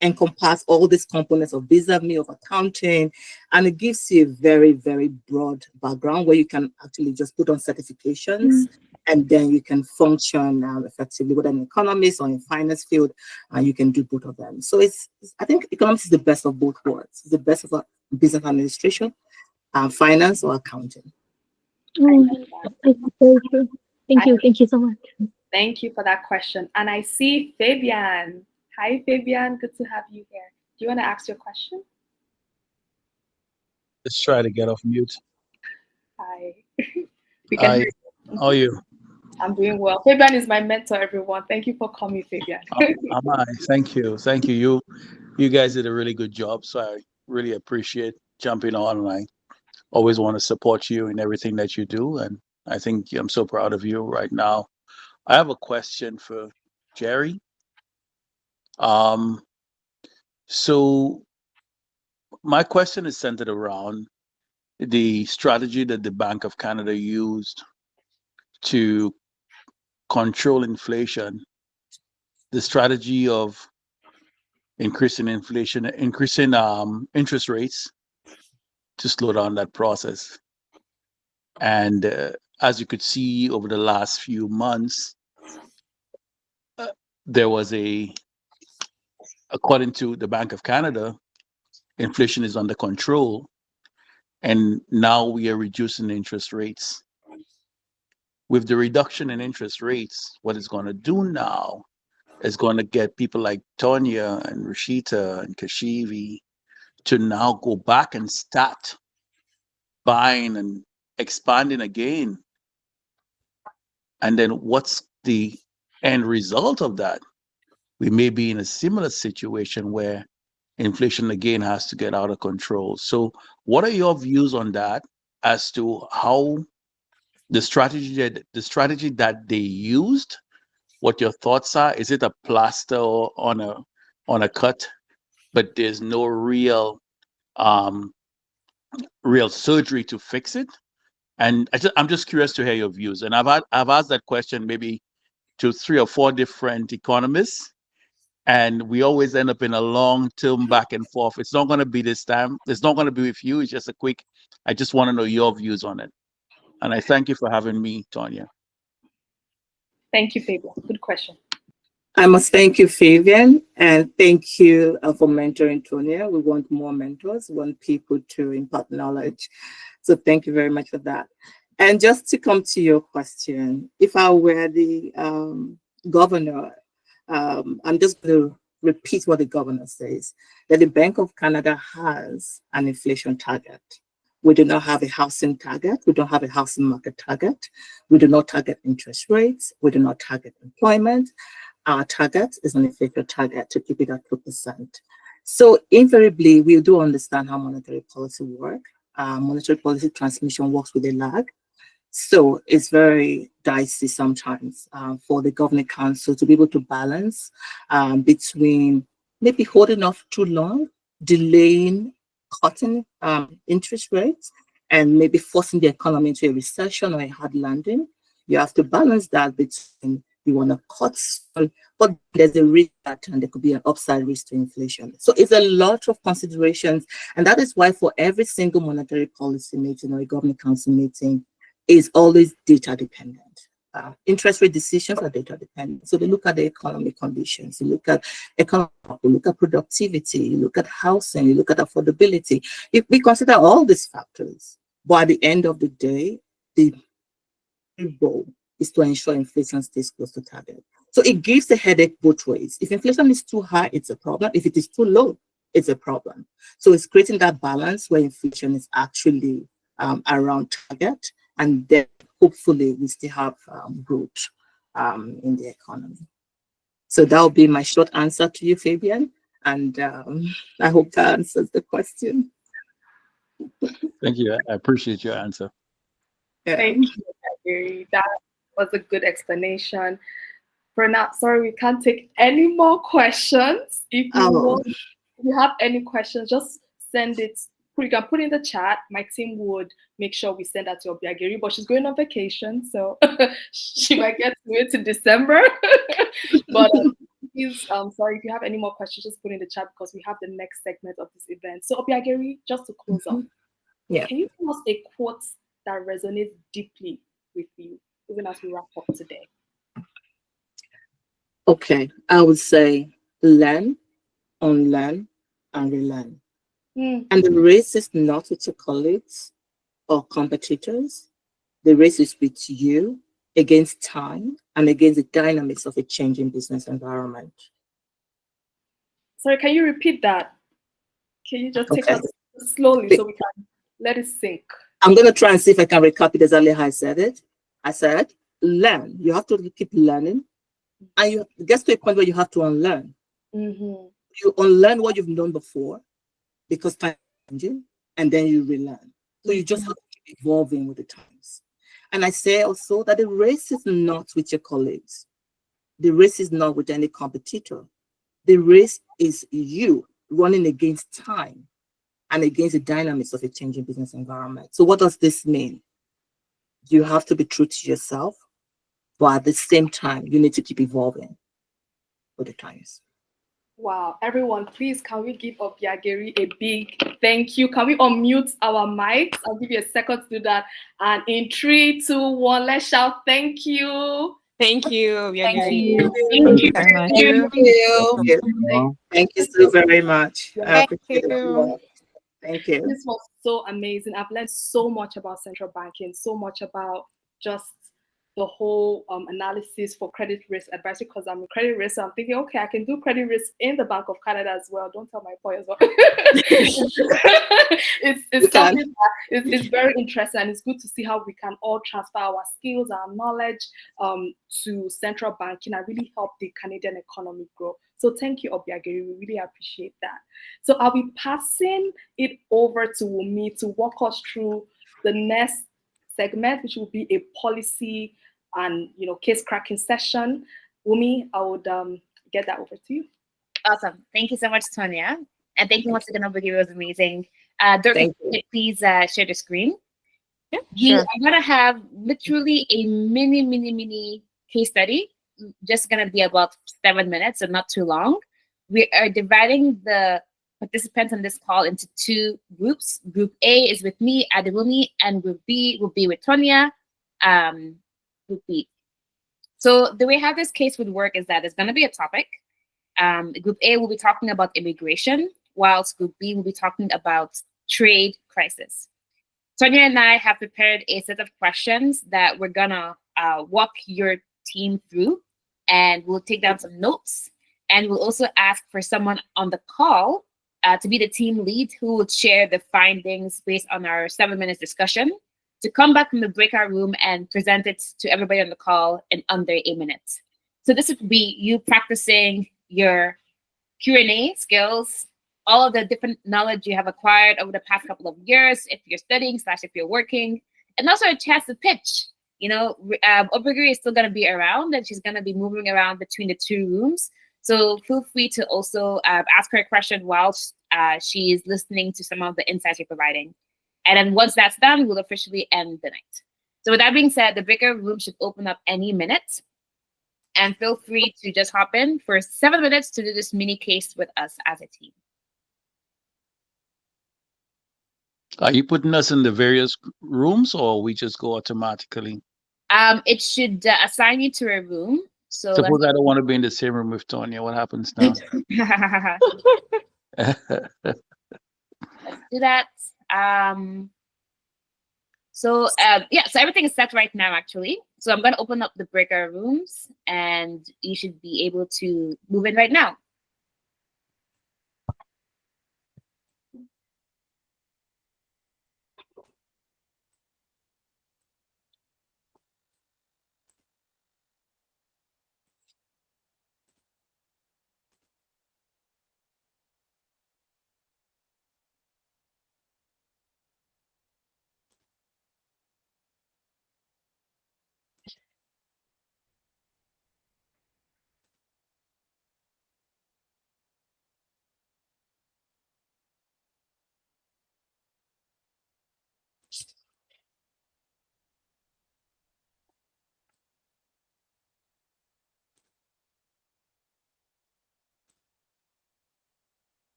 encompassed all these components of business, of accounting, and it gives you a very, very broad background where you can actually just put on certifications and then you can function effectively, whether in economics or in finance field, and you can do both of them. So I think economics is the best of both worlds. It's the best of business administration, finance or accounting. Thank you so much. Thank you for that question. And I see Fabian. Hi, Fabian. Good to have you here. Do you want to ask your question? Let's try to get off mute. Hi. Hi. How are you? I'm doing well. Fabian is my mentor, everyone. Thank you for coming, Fabian. Thank you. Thank you. You guys did a really good job. So I really appreciate jumping on, and I always want to support you in everything that you do. And I think I'm so proud of you right now. I have a question for Jerry. So my question is centered around the strategy that the Bank of Canada used to control inflation, the strategy of increasing inflation, increasing interest rates to slow down that process. And as you could see over the last few months, there was according to the Bank of Canada, inflation is under control. And now we are reducing interest rates. With the reduction in interest rates, what it's going to do now is going to get people like Tonya and Rashida and Kashivi to now go back and start buying and expanding again. And then what's the end result of that? We may be in a similar situation where inflation again has to get out of control. So what are your views on that as to how the strategy that they used, what your thoughts are? Is it a plaster on a cut, but there's no real surgery to fix it? And I'm just curious to hear your views. And I've asked that question maybe to 3 or 4 different economists, and we always end up in a long-term back and forth. It's not going to be this time. It's not going to be with you. It's just a quick, I just want to know your views on it. And I thank you for having me, Tonya. Thank you, Fabian. Good question. I must thank you, Fabian, and thank you for mentoring Tonya. We want more mentors, we want people to impart knowledge. So thank you very much for that. And just to come to your question, if I were the governor, I'm just going to repeat what the governor says, that the Bank of Canada has an inflation target. We do not have a housing target. We don't have a housing market target. We do not target interest rates. We do not target employment. Our target is an inflation target to keep it at 2%. So invariably, we do understand how monetary policy works. Monetary policy transmission works with a lag. So it's very dicey sometimes for the governing council to be able to balance between maybe holding off too long, delaying cutting interest rates, and maybe forcing the economy into a recession or a hard landing. You have to balance that between you want to cut, but there's a risk that there could be an upside risk to inflation. So it's a lot of considerations, and that is why for every single monetary policy meeting or a governing council meeting is always data dependent. Interest rate decisions are data dependent. So they look at the economic conditions, you look at economic, you look at productivity, you look at housing, you look at affordability. If we consider all these factors, but at the end of the day, the goal is to ensure inflation stays close to target. So it gives a headache both ways. If inflation is too high, it's a problem. If it is too low, it's a problem. So it's creating that balance where inflation is actually around target, and then hopefully we still have growth in the economy. So that will be my short answer to you, Fabian. And I hope that answers the question. Thank you. I appreciate your answer. Yeah. Thank you, Obiageri. That was a good explanation. For now, sorry, we can't take any more questions. If you have any questions, just send it. You can put in the chat. My team would make sure we send that to Obiageri, but she's going on vacation, so she might get to it in December. But please, sorry, if you have any more questions, just put in the chat because we have the next segment of this event. So Obiageri, just to close up, can you tell us a quote that resonates deeply with you, even as we wrap up today? Okay, I would say learn, unlearn, and relearn. And the race is not with your colleagues or competitors. The race is with you against time and against the dynamics of a changing business environment. Sorry, can you repeat that? Can you just take us slowly so we can let it sink? I'm going to try and see if I can recap it exactly how I said it. I said, learn. You have to keep learning. And you get to a point where you have to unlearn. You unlearn what you've known before because time is changing, and then you relearn. So you just have to keep evolving with the times. And I say also that the race is not with your colleagues. The race is not with any competitor. The race is you running against time and against the dynamics of a changing business environment. So what does this mean? You have to be true to yourself, but at the same time, you need to keep evolving with the times. Wow, everyone, please, can we give Obiageri a big thank you? Can we unmute our mics? I'll give you a second to do that. And in 3, 2, 1, let's shout thank you. Thank you, Obiageri. Thank you very much. Thank you so very much. I Thank appreciate you. it. Thank you. This was so amazing. I've learned so much about central banking, so much about just the whole analysis for credit risk advisory, because I'm a credit risk. So I'm thinking, okay, I can do credit risk in the Bank of Canada as well. Don't tell my boy as well. it's something that it's very interesting, and it's good to see how we can all transfer our skills, our knowledge to central banking and really help the Canadian economy grow. So thank you, Obiageri. We really appreciate that. So I'll be passing it over to Wumi to walk us through the next segment, which will be a policy and case cracking session. Wumi, I would get that over to you. Awesome. Thank you so much, Tonya. And thank you once again, Obiageri. It was amazing. Dirk, please share the screen. Yeah, sure. I'm going to have literally a mini case study. Just going to be about 7 minutes, so not too long. We are dividing the participants on this call into 2 groups. Group A is with me, Adewumi, and Group B will be with Tonya. Group B. So the way how this case would work is that there's going to be a topic. Group A will be talking about immigration, whilst Group B will be talking about trade crisis. Tonya and I have prepared a set of questions that we're going to walk your team through, and we'll take down some notes. And we'll also ask for someone on the call to be the team lead who will share the findings based on our 7 minutes discussion, to come back from the breakout room and present it to everybody on the call in under 8 minutes. So this would be you practicing your Q&A skills, all of the different knowledge you have acquired over the past couple of years, if you're studying / if you're working, and also a chance to pitch. Obiageri is still going to be around, and she's going to be moving around between the 2 rooms. So feel free to also ask her a question whilst she's listening to some of the insights you're providing. And then once that's done, we'll officially end the night. So with that being said, the breakout room should open up any minute. And feel free to just hop in for 7 minutes to do this mini case with us as a team. Are you putting us in the various rooms, or we just go automatically? It should assign you to a room. So suppose I don't want to be in the same room with Tonya. What happens now? Let's do that. So everything is set right now, actually. So I'm going to open up the breakout rooms, and you should be able to move in right now.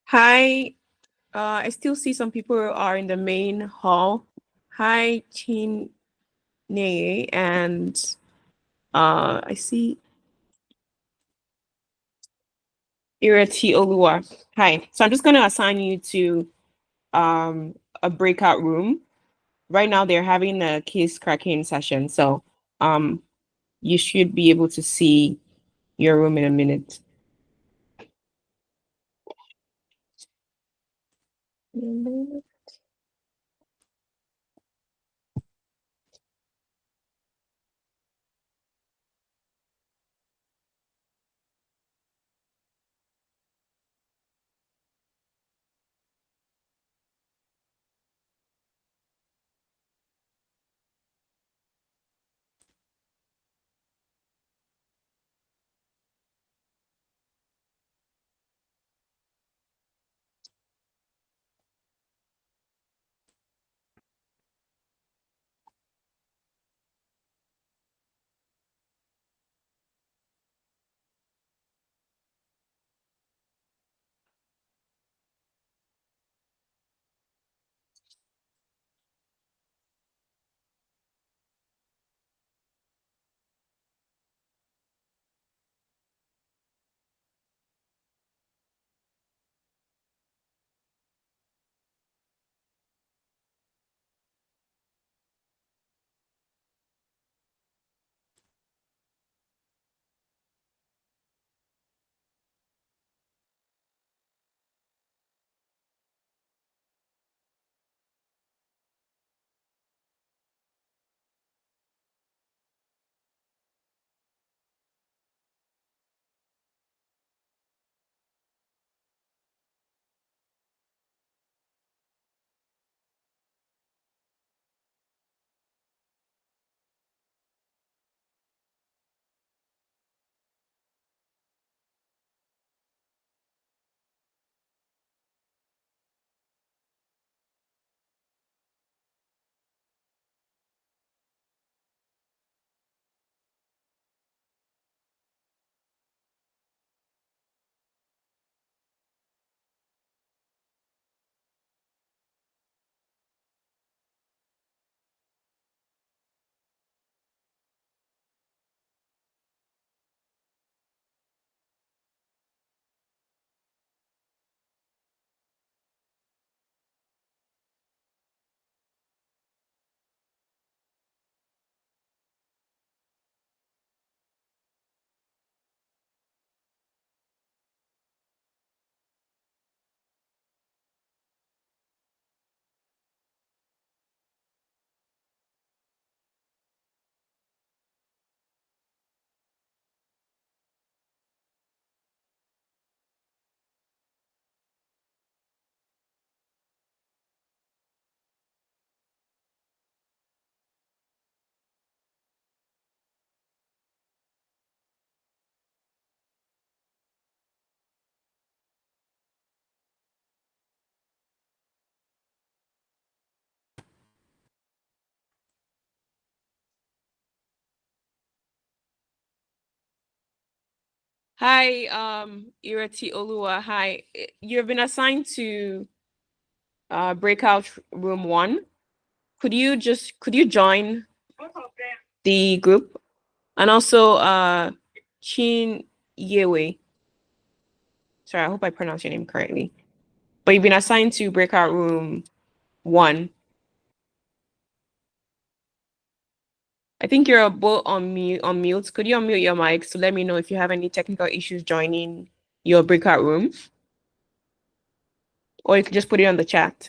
Hi, I still see some people are in the main hall. Hi, Chin Neye, and I see Ireti Oluwa. Hi. So I'm just going to assign you to a breakout room. Right now, they're having a case cracking session. So you should be able to see your room in a minute. Hi, Ireti Oluwa. Hi. You've been assigned to breakout room 1. Could you join the group? And also Chin Yewe. Sorry, I hope I pronounced your name correctly. But you've been assigned to breakout room 1. I think you're both on mute. Could you unmute your mics to let me know if you have any technical issues joining your breakout room? Or you could just put it on the chat.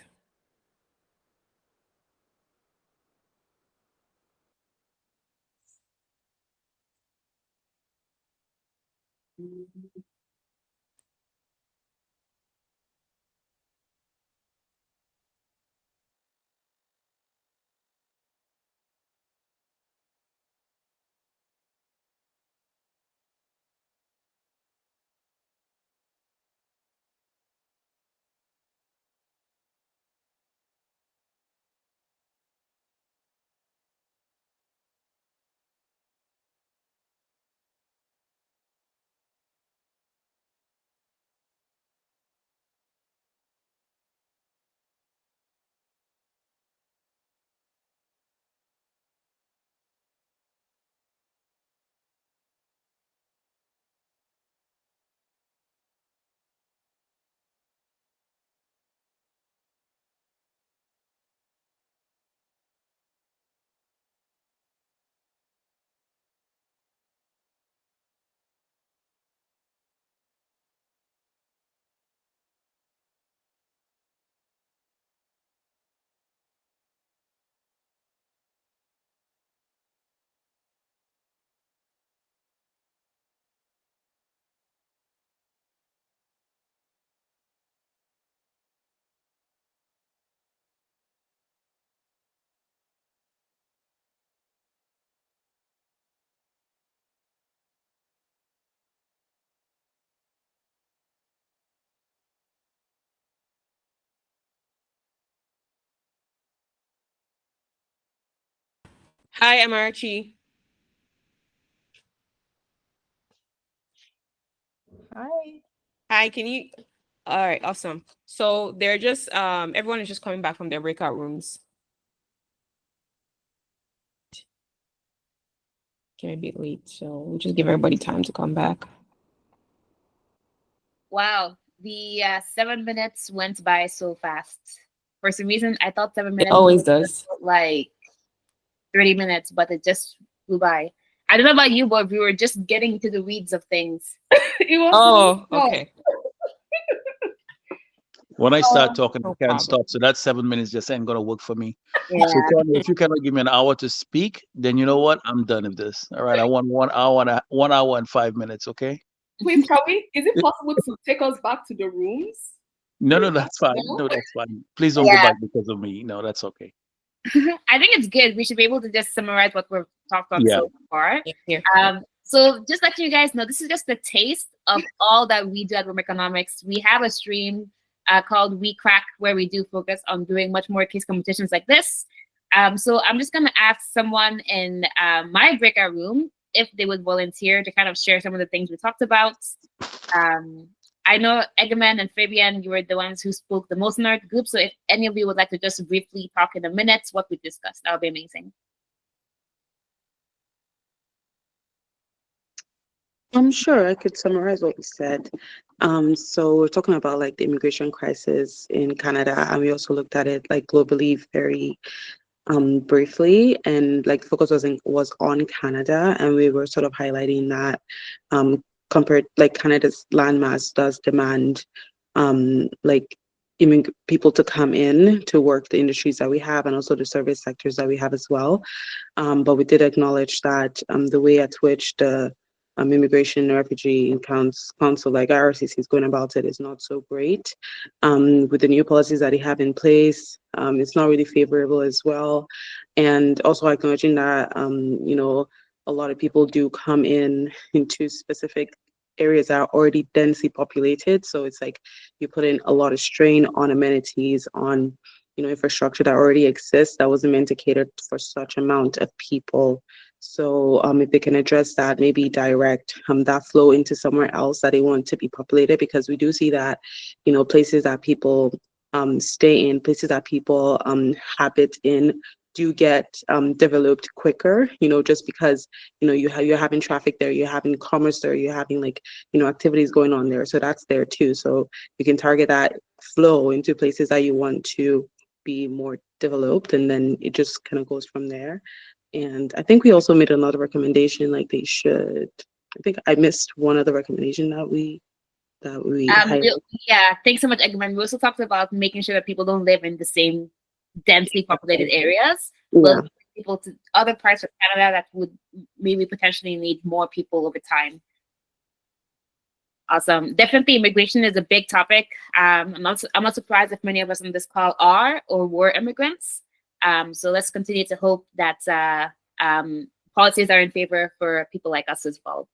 Hi, I'm Archie. Hi. Hi, can you? All right, awesome. So they're just everyone is just coming back from their breakout rooms. Can a bit late, so we'll just give everybody time to come back. Wow, the 7 minutes went by so fast. For some reason, I thought 7 It minutes always does. like 30 minutes, but it just flew by. I don't know about you, but we were just getting to the weeds of things. It was Oh, so fun. okay. When I start talking, No I can't problem. stop. So that 7 minutes just ain't gonna work for me. Yeah. So Tony, if you cannot give me an hour to speak, then you know what? I'm done with this. All right, I want 1 hour and 1 hour and 5 minutes. Okay. Wait, is it possible to take us back to the rooms? No, that's fine. No? No, that's fine. Please don't go Yeah. back because of me. No, that's okay. I think it's good. We should be able to just summarize what we've talked about Yeah. so far. Yeah. So just letting you guys know, this is just a taste of all that we do at WomEconomics. We have a stream called We Crack, where we do focus on doing much more case competitions like this. So I'm just gonna ask someone in my breakout room if they would volunteer to kind of share some of the things we talked about. I know Egeman and Fabian, you were the ones who spoke the most in our group. So if any of you would like to just briefly talk in a minute what we discussed, that would be amazing. I'm sure I could summarize what we said. So we're talking about like the immigration crisis in Canada, and we also looked at it like globally very briefly, and like focus was on Canada, and we were sort of highlighting that compared like Canada's landmass does demand like people to come in to work the industries that we have and also the service sectors that we have as well. But we did acknowledge that the way at which the Immigration and Refugee Council, like IRCC, is going about it is not so great. With the new policies that they have in place, it's not really favorable as well. And also acknowledging that, you know, a lot of people do come into specific areas that are already densely populated. So it's like you put in a lot of strain on amenities, on, you know, infrastructure that already exists that wasn't meant to cater for such amount of people. So if they can address that, maybe direct that flow into somewhere else that they want to be populated, because we do see that, you know, places that people stay in, places that people habit in, do get developed quicker, you know, just because, you know, you're having traffic there, you're having commerce there, you're having like, you know, activities going on there. So that's there too. So you can target that flow into places that you want to be more developed, and then it just kind of goes from there. And I think we also made another recommendation, like they should, I think I missed one other recommendation that we highlighted. Yeah, thanks so much, Eggman. We also talked about making sure that people don't live in the same densely populated areas, but people to other parts of Canada that would maybe potentially need more people over time. Awesome. Definitely immigration is a big topic. I'm not surprised if many of us on this call are or were immigrants. So let's continue to hope that policies are in favor for people like us as well.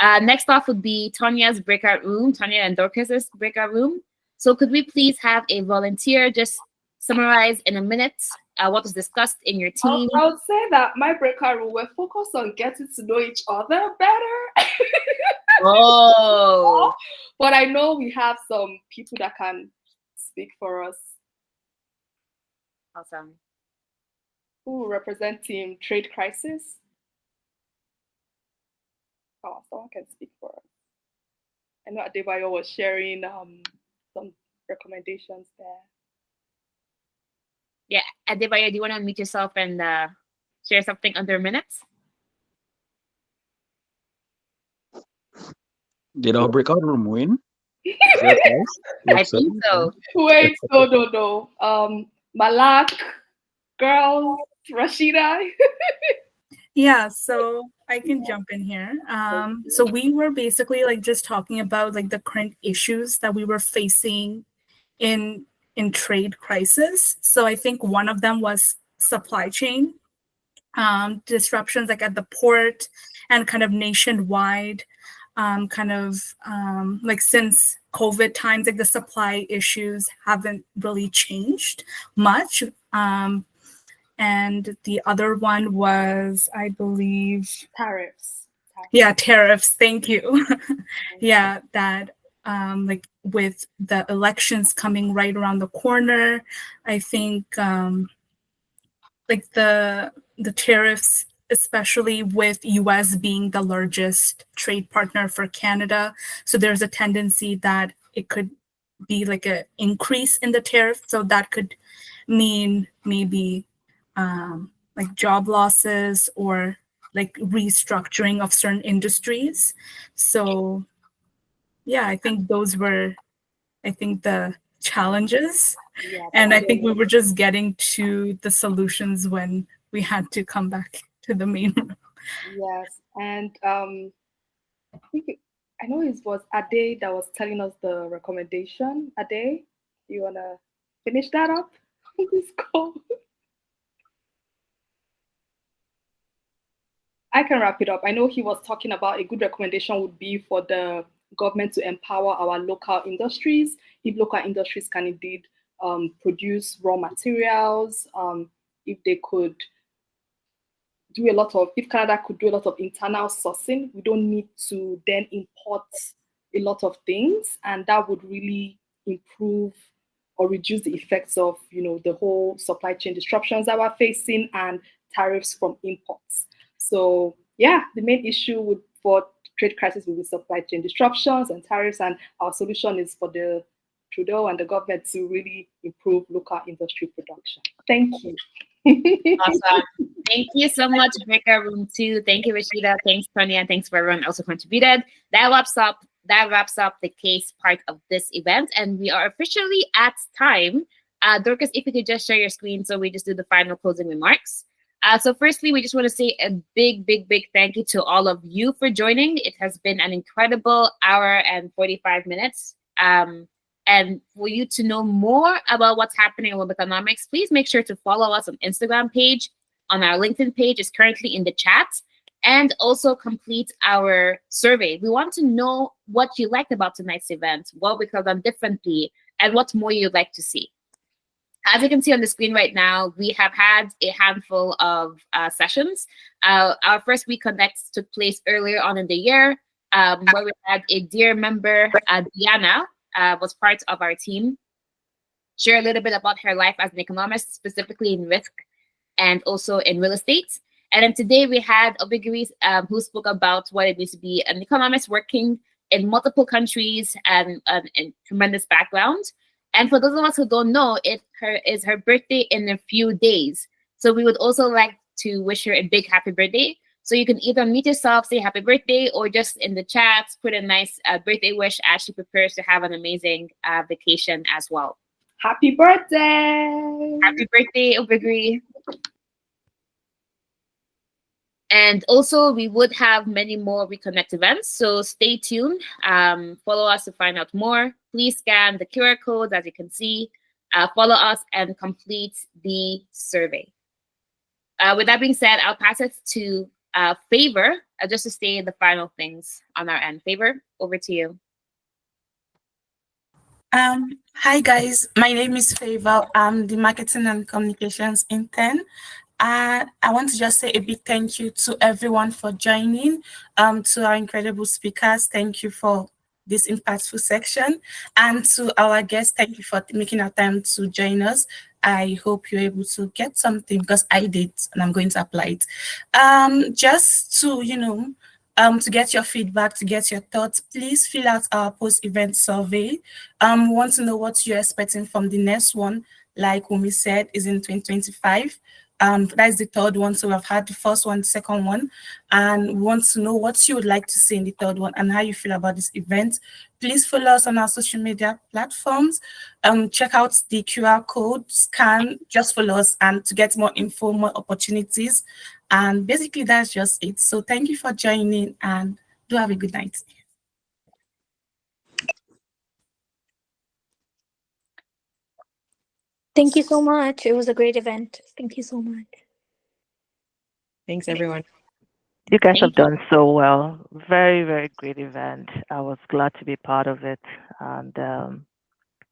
Next off would be Tanya's breakout room, Tanya and Dorcas's breakout room. So could we please have a volunteer just summarize in a minute what was discussed in your team? I would say that my breakout room, we're focused on getting to know each other better. Oh. But I know we have some people that can speak for us. Awesome. Who will represent Team Trade Crisis? Oh, someone can speak for us. I know Adebayo was sharing some recommendations there. Yeah, Adebayo, do you want to unmute yourself and share something under minutes? Did our breakout room win? I think so. Wait, no. Malak, girls, Rashida. Yeah, so I can jump in here. So we were basically like just talking about like the current issues that we were facing in trade crisis. So I think one of them was supply chain disruptions, like at the port and kind of nationwide, like since COVID times, like the supply issues haven't really changed much. and the other one was, I believe, Tariffs. yeah, tariffs. Thank you. Yeah, that like with the elections coming right around the corner, I think like the tariffs, especially with US being the largest trade partner for Canada, so there's a tendency that it could be like an increase in the tariff. So that could mean maybe like job losses or like restructuring of certain industries. So yeah, I think those were, I think, the challenges. Yeah, And I think we were just getting to the solutions when we had to come back to the main room. yes, and I think I know it was Ade that was telling us the recommendation. Ade, you wanna finish that up? This call. I can wrap it up. I know he was talking about a good recommendation would be for the government to empower our local industries. If local industries can indeed produce raw materials, if they could do a lot of, if Canada could do a lot of internal sourcing, we don't need to then import a lot of things, and that would really improve or reduce the effects of, the whole supply chain disruptions that we're facing and tariffs from imports. So yeah, the main issue for trade crisis will be supply chain disruptions and tariffs, and our solution is for the Trudeau and the government to really improve local industry production. Thank you. Awesome. Thank you so much, Breaker Room 2. Thank you, Rashida. Thanks, Tonya. And thanks for everyone also contributed. That wraps up the case part of this event. And we are officially at time. Dorcas, if you could just share your screen so we just do the final closing remarks. So firstly, we just want to say a big, big, big thank you to all of you for joining. It has been an incredible hour and 45 minutes. And for you to know more about what's happening in WomEconomics, please make sure to follow us on Instagram page, on our LinkedIn page is currently in the chat, and also complete our survey. We want to know what you liked about tonight's event, what we could have done differently, and what more you'd like to see. As you can see on the screen right now, we have had a handful of sessions. Our first Week Connects took place earlier on in the year, where we had a dear member, Diana, was part of our team, share a little bit about her life as an economist, specifically in risk and also in real estate. And then today we had Obiageri, who spoke about what it means to be an economist working in multiple countries and tremendous background. And for those of us who don't know, it is her birthday in a few days. So we would also like to wish her a big happy birthday. So you can either meet yourself, say happy birthday, or just in the chat, put a nice birthday wish as she prepares to have an amazing vacation as well. Happy birthday! Happy birthday, Obiageri. And also, we would have many more Reconnect events, so stay tuned. Follow us to find out more. Please scan the QR codes, as you can see. Follow us and complete the survey. With that being said, I'll pass it to Favor, just to say the final things on our end. Favor, over to you. Hi guys, my name is Favor. I'm the Marketing and Communications intern. I want to just say a big thank you to everyone for joining, to our incredible speakers. Thank you for this impactful section. And to our guests, thank you for making our time to join us. I hope you're able to get something, because I did, and I'm going to apply it. Just to, to get your feedback, to get your thoughts, please fill out our post-event survey. We want to know what you're expecting from the next one. Like Wumi said, is in 2025. That's the third one. So we've had the first one, the second one, and we want to know what you would like to see in the third one and how you feel about this event. Please follow us on our social media platforms. Check out the QR code, scan, just follow us, and to get more info, more opportunities. And basically, that's just it. So thank you for joining, and do have a good night. Thank you so much. It was a great event. Thank you so much. Thanks, everyone. You guys have done so well. Very, very great event. I was glad to be part of it. And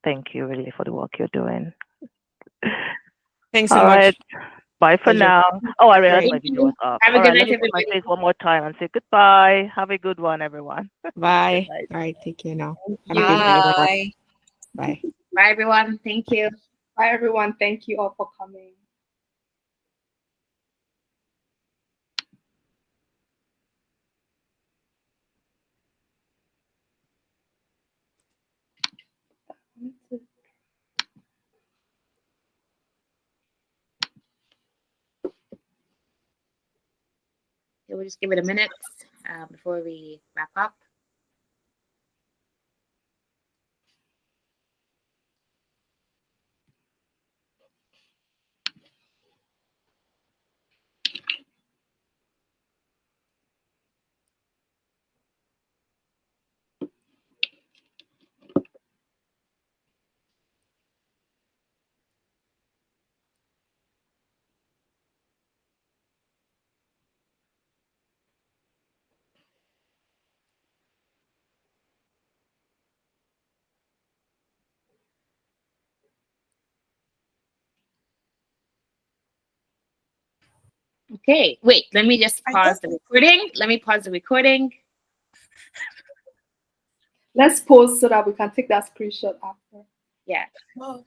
thank you really for the work you're doing. Thanks so much. Bye for Pleasure. now. Oh, I realized Great. my video was up. Have a All good right, let night, me put my everybody. face one more time and say goodbye. Have a good one, everyone. Bye. Good night. All right, take care now. Thank Have a good night, everyone. Bye. Bye. Bye, everyone. Thank you. Bye, everyone. Thank you all for coming. We'll just give it a minute before we wrap up. Okay, wait, let me just pause the recording. Let me pause the recording. Let's pause so that we can take that screenshot after. Yeah. Oh.